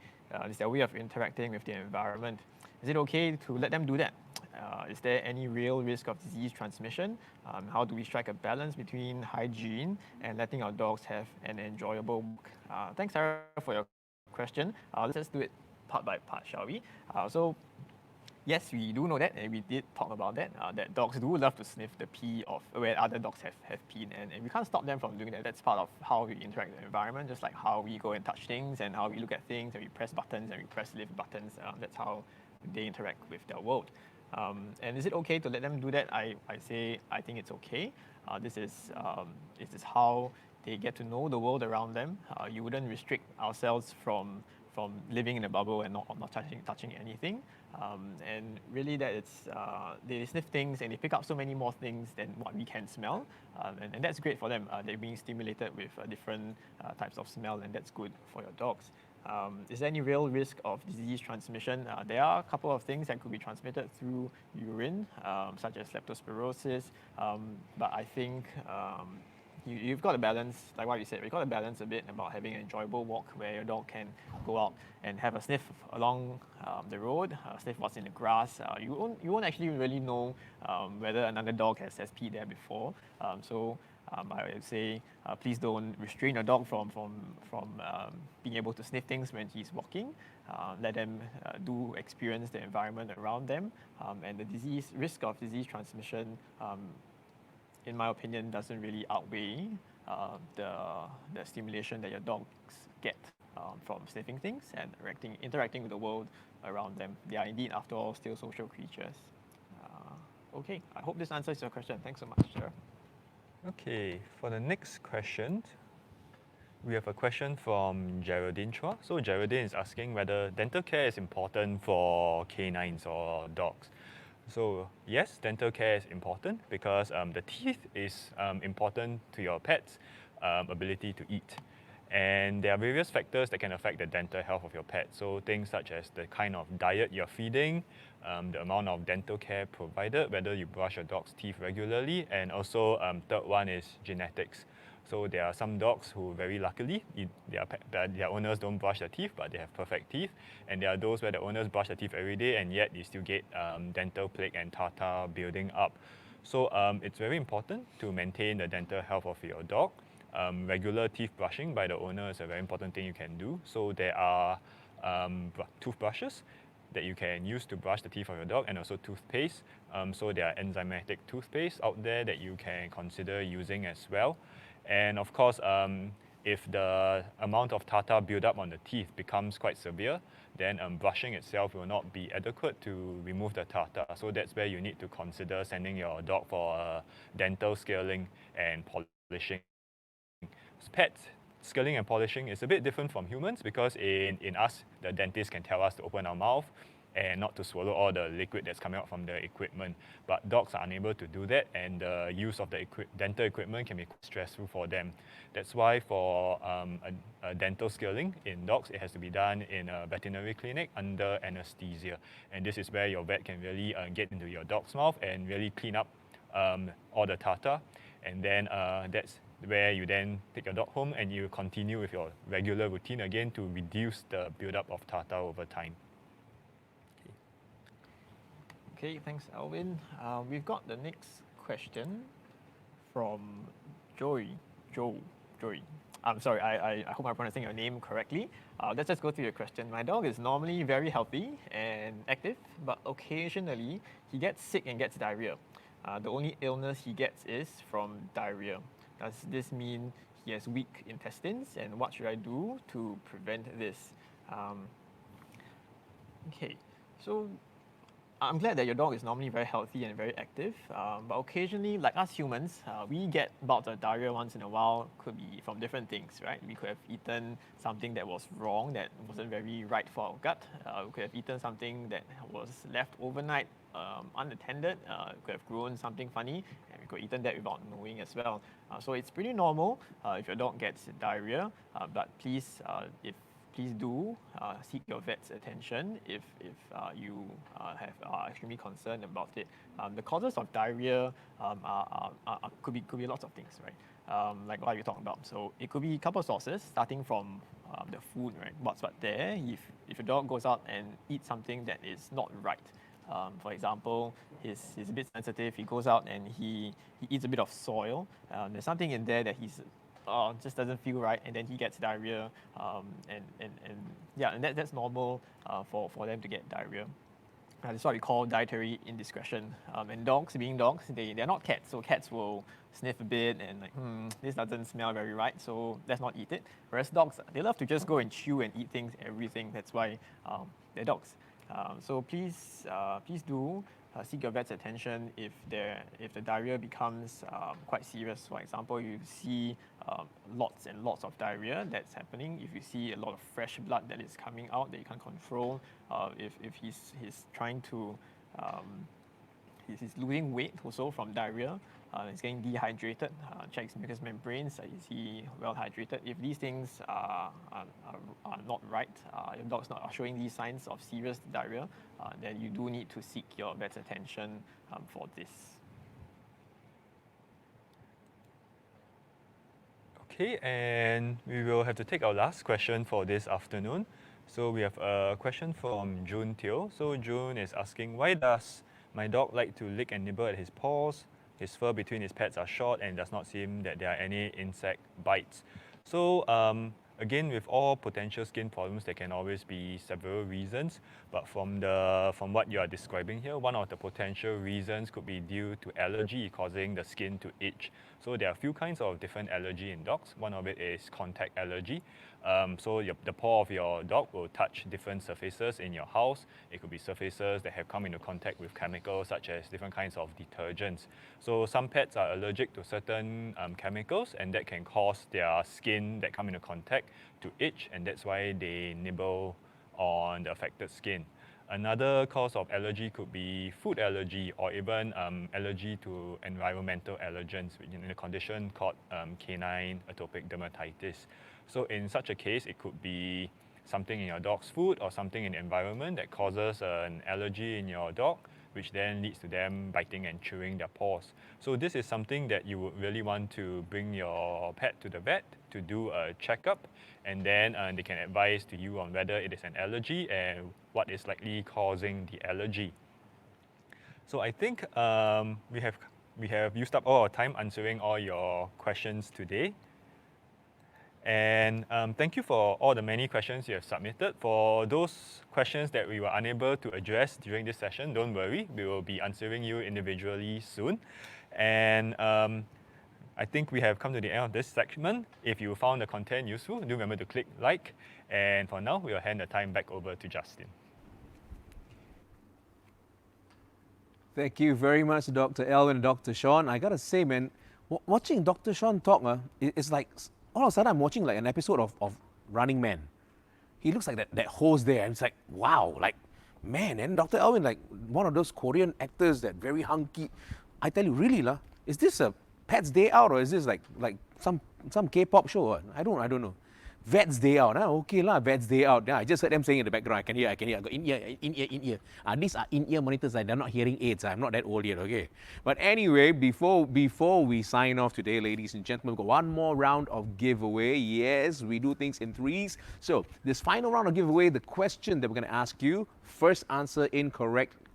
It's their way of interacting with the environment. Is it okay to let them do that? Is there any real risk of disease transmission? How do we strike a balance between hygiene and letting our dogs have an enjoyable walk? Thanks, Sarah, for your question. Let's just do it part by part, shall we? So yes, we do know that, and we did talk about that, that dogs do love to sniff the pee of where other dogs have peed, and we can't stop them from doing that. That's part of how we interact with the environment, just like how we go and touch things and how we look at things and we press buttons and we press lift buttons. That's how they interact with their world. And is it okay to let them do that? I think it's okay. This is how they get to know the world around them. You wouldn't restrict ourselves from living in a bubble and not touching anything. And really that it's, they sniff things and they pick up so many more things than what we can smell. And that's great for them. They're being stimulated with different types of smell, and that's good for your dogs. Is there any real risk of disease transmission? There are a couple of things that could be transmitted through urine, such as leptospirosis, but I think you've got to balance, like what you said, you've got to balance a bit about having an enjoyable walk where your dog can go out and have a sniff along the road, sniff what's in the grass. You won't actually really know whether another dog has peed there before. I would say please don't restrain your dog from being able to sniff things when he's walking. Let them do experience the environment around them, and the risk of disease transmission, in my opinion, doesn't really outweigh the stimulation that your dogs get from sniffing things and interacting with the world around them. They are indeed, after all, still social creatures. Okay, I hope this answers your question. Thanks so much, Sarah. Okay, for the next question, we have a question from Geraldine Chua. So Geraldine is asking whether dental care is important for canines or dogs. So yes, dental care is important because the teeth is important to your pet's ability to eat. And there are various factors that can affect the dental health of your pet. So things such as the kind of diet you're feeding, the amount of dental care provided, whether you brush your dog's teeth regularly, and also third one is genetics. So there are some dogs who very luckily, their owners don't brush their teeth, but they have perfect teeth. And there are those where the owners brush their teeth every day and yet you still get dental plaque and tartar building up. So it's very important to maintain the dental health of your dog. Regular teeth brushing by the owner is a very important thing you can do. So there are toothbrushes that you can use to brush the teeth of your dog, and also toothpaste. So there are enzymatic toothpaste out there that you can consider using as well. And of course, if the amount of tartar buildup on the teeth becomes quite severe, then brushing itself will not be adequate to remove the tartar. So that's where you need to consider sending your dog for dental scaling and polishing. Pets, scaling and polishing is a bit different from humans because in us, the dentist can tell us to open our mouth and not to swallow all the liquid that's coming out from the equipment. But dogs are unable to do that, and the use of the dental equipment can be stressful for them. That's why for a dental scaling in dogs, it has to be done in a veterinary clinic under anesthesia. And this is where your vet can really get into your dog's mouth and really clean up all the tartar. And then that's where you then take your dog home and you continue with your regular routine again to reduce the buildup of tartar over time. Okay, thanks, Alwyn. We've got the next question from Joey. I'm sorry, I hope I'm pronouncing your name correctly. Let's just go through your question. My dog is normally very healthy and active, but occasionally he gets sick and gets diarrhea. The only illness he gets is from diarrhea. Does this mean he has weak intestines, and what should I do to prevent this? Okay, so I'm glad that your dog is normally very healthy and very active, but occasionally, like us humans, we get bouts of diarrhea once in a while. Could be from different things, right? We could have eaten something that was wrong, that wasn't very right for our gut. We could have eaten something that was left overnight unattended. Could have grown something funny, and we could have eaten that without knowing as well. So it's pretty normal if your dog gets diarrhea, but please do seek your vet's attention if you are extremely concerned about it. The causes of diarrhea could be lots of things, right? Like what you talking about. So it could be a couple of sources, starting from the food, right? What's there? If your dog goes out and eats something that is not right, for example, he's a bit sensitive. He goes out and he eats a bit of soil. There's something in there that he's just doesn't feel right, and then he gets diarrhea, and that's normal for them to get diarrhea. That's what we call dietary indiscretion. And dogs, being dogs, they're not cats, so cats will sniff a bit and like, this doesn't smell very right, so let's not eat it. Whereas dogs, they love to just go and chew and eat things, everything. That's why they're dogs. So please do seek your vet's attention if the diarrhea becomes quite serious. For example, you see lots and lots of diarrhea that's happening. If you see a lot of fresh blood that is coming out that you can't control, if he's trying to he's losing weight also from diarrhea, he's getting dehydrated, checks mucous membranes, is he well hydrated? If these things are not right, your dog's not showing these signs of serious diarrhea, then you do need to seek your vet's attention for this. Okay, and we will have to take our last question for this afternoon. So we have a question from June Teo. So June is asking, why does my dog like to lick and nibble at his paws? His fur between his pads are short and does not seem that there are any insect bites. So again, with all potential skin problems, there can always be several reasons. But from what you are describing here, one of the potential reasons could be due to allergy causing the skin to itch. So there are a few kinds of different allergy in dogs. One of it is contact allergy. So the paw of your dog will touch different surfaces in your house. It could be surfaces that have come into contact with chemicals such as different kinds of detergents. So some pets are allergic to certain chemicals, and that can cause their skin that come into contact to itch, and that's why they nibble on the affected skin. Another cause of allergy could be food allergy or even allergy to environmental allergens in a condition called canine atopic dermatitis. So in such a case, it could be something in your dog's food or something in the environment that causes an allergy in your dog, which then leads to them biting and chewing their paws. So this is something that you would really want to bring your pet to the vet to do a checkup, and then they can advise to you on whether it is an allergy and what is likely causing the allergy. So I think we have used up all our time answering all your questions today. And thank you for all the many questions you have submitted. For those questions that we were unable to address during this session, don't worry, we will be answering you individually soon. And I think we have come to the end of this segment. If you found the content useful, do remember to click like. And for now, we'll hand the time back over to Justin. Thank you very much, Dr. Alwyn and Dr. Shawn. I gotta say, man, watching Dr. Shawn talk, it's like all of a sudden I'm watching like an episode of Running Man. He looks like that host there, and it's like, wow, like, man, and Dr. Alwyn, like one of those Korean actors that very hunky. I tell you, really, is this a Pet's Day Out or is this like some K-pop show? I don't know. Vet's Day Out, okay lah, Vet's Day Out. I just heard them saying in the background, I can hear. I got in-ear. These are in-ear monitors, they're not hearing aids. I'm not that old yet, okay? But anyway, before we sign off today, ladies and gentlemen, we've got one more round of giveaway. Yes, we do things in threes. So this final round of giveaway, the question that we're gonna ask you, first answer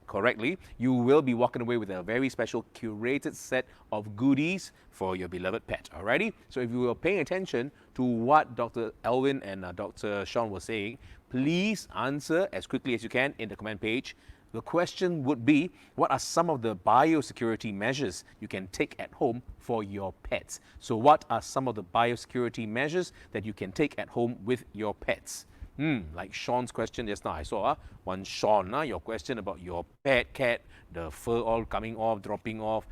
correctly, you will be walking away with a very special curated set of goodies for your beloved pet. Alrighty? So if you were paying attention to what Dr. Alwyn and Dr. Shawn were saying, please answer as quickly as you can in the comment page. The question would be, what are some of the biosecurity measures you can take at home for your pets? So what are some of the biosecurity measures that you can take at home with your pets? Like Shawn's question just now, I saw one Shawn, your question about your pet cat, the fur all coming off, dropping off.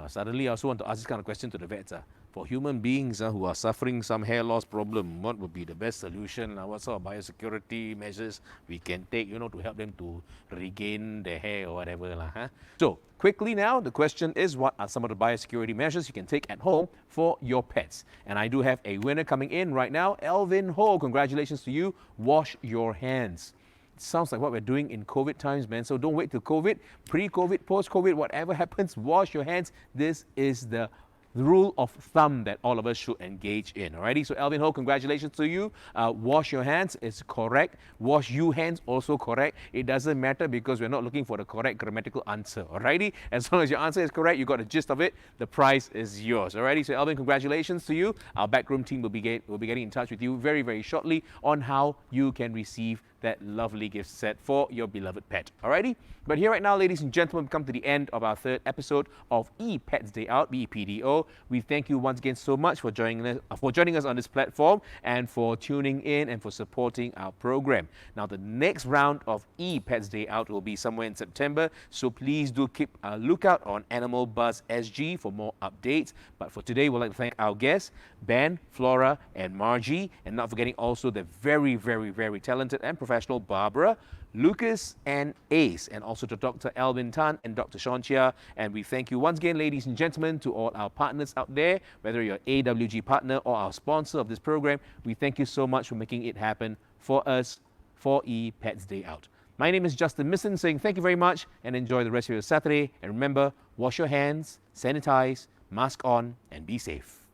Suddenly I also want to ask this kind of question to the vets. For human beings who are suffering some hair loss problem, what would be the best solution? What sort of biosecurity measures we can take, to help them to regain their hair or whatever. So quickly now, the question is, what are some of the biosecurity measures you can take at home for your pets? And I do have a winner coming in right now. Alvin Ho, congratulations to you. Wash your hands. It sounds like what we're doing in COVID times, man. So don't wait till COVID, pre-COVID, post-COVID, whatever happens, wash your hands. This is the rule of thumb that all of us should engage in. Alrighty, so Alvin Ho, congratulations to you. Wash your hands is correct. Wash you hands also correct. It doesn't matter because we're not looking for the correct grammatical answer. Alrighty, as long as your answer is correct, you got the gist of it. The prize is yours. Alrighty, so Alvin, congratulations to you. Our backroom team will be getting in touch with you very, very shortly on how you can receive that lovely gift set for your beloved pet. Alrighty? But here right now, ladies and gentlemen, we've come to the end of our third episode of ePets Day Out, BPDO. We thank you once again so much for joining us on this platform and for tuning in and for supporting our program. Now, the next round of ePets Day Out will be somewhere in September, so please do keep a lookout on Animal Buzz SG for more updates. But for today, we'd like to thank our guests, Ben, Flora, and Margie, and not forgetting also the very, very, very talented and professional Barbara, Lucas, and Ace, and also to Dr. Alwyn Tan and Dr. Shawn Chia. And we thank you once again, ladies and gentlemen, to all our partners out there, whether you're AWG partner or our sponsor of this program. We thank you so much for making it happen for us for ePets Day Out. My name is Justin Misson saying thank you very much and enjoy the rest of your Saturday. And remember, wash your hands, sanitize, mask on, and be safe.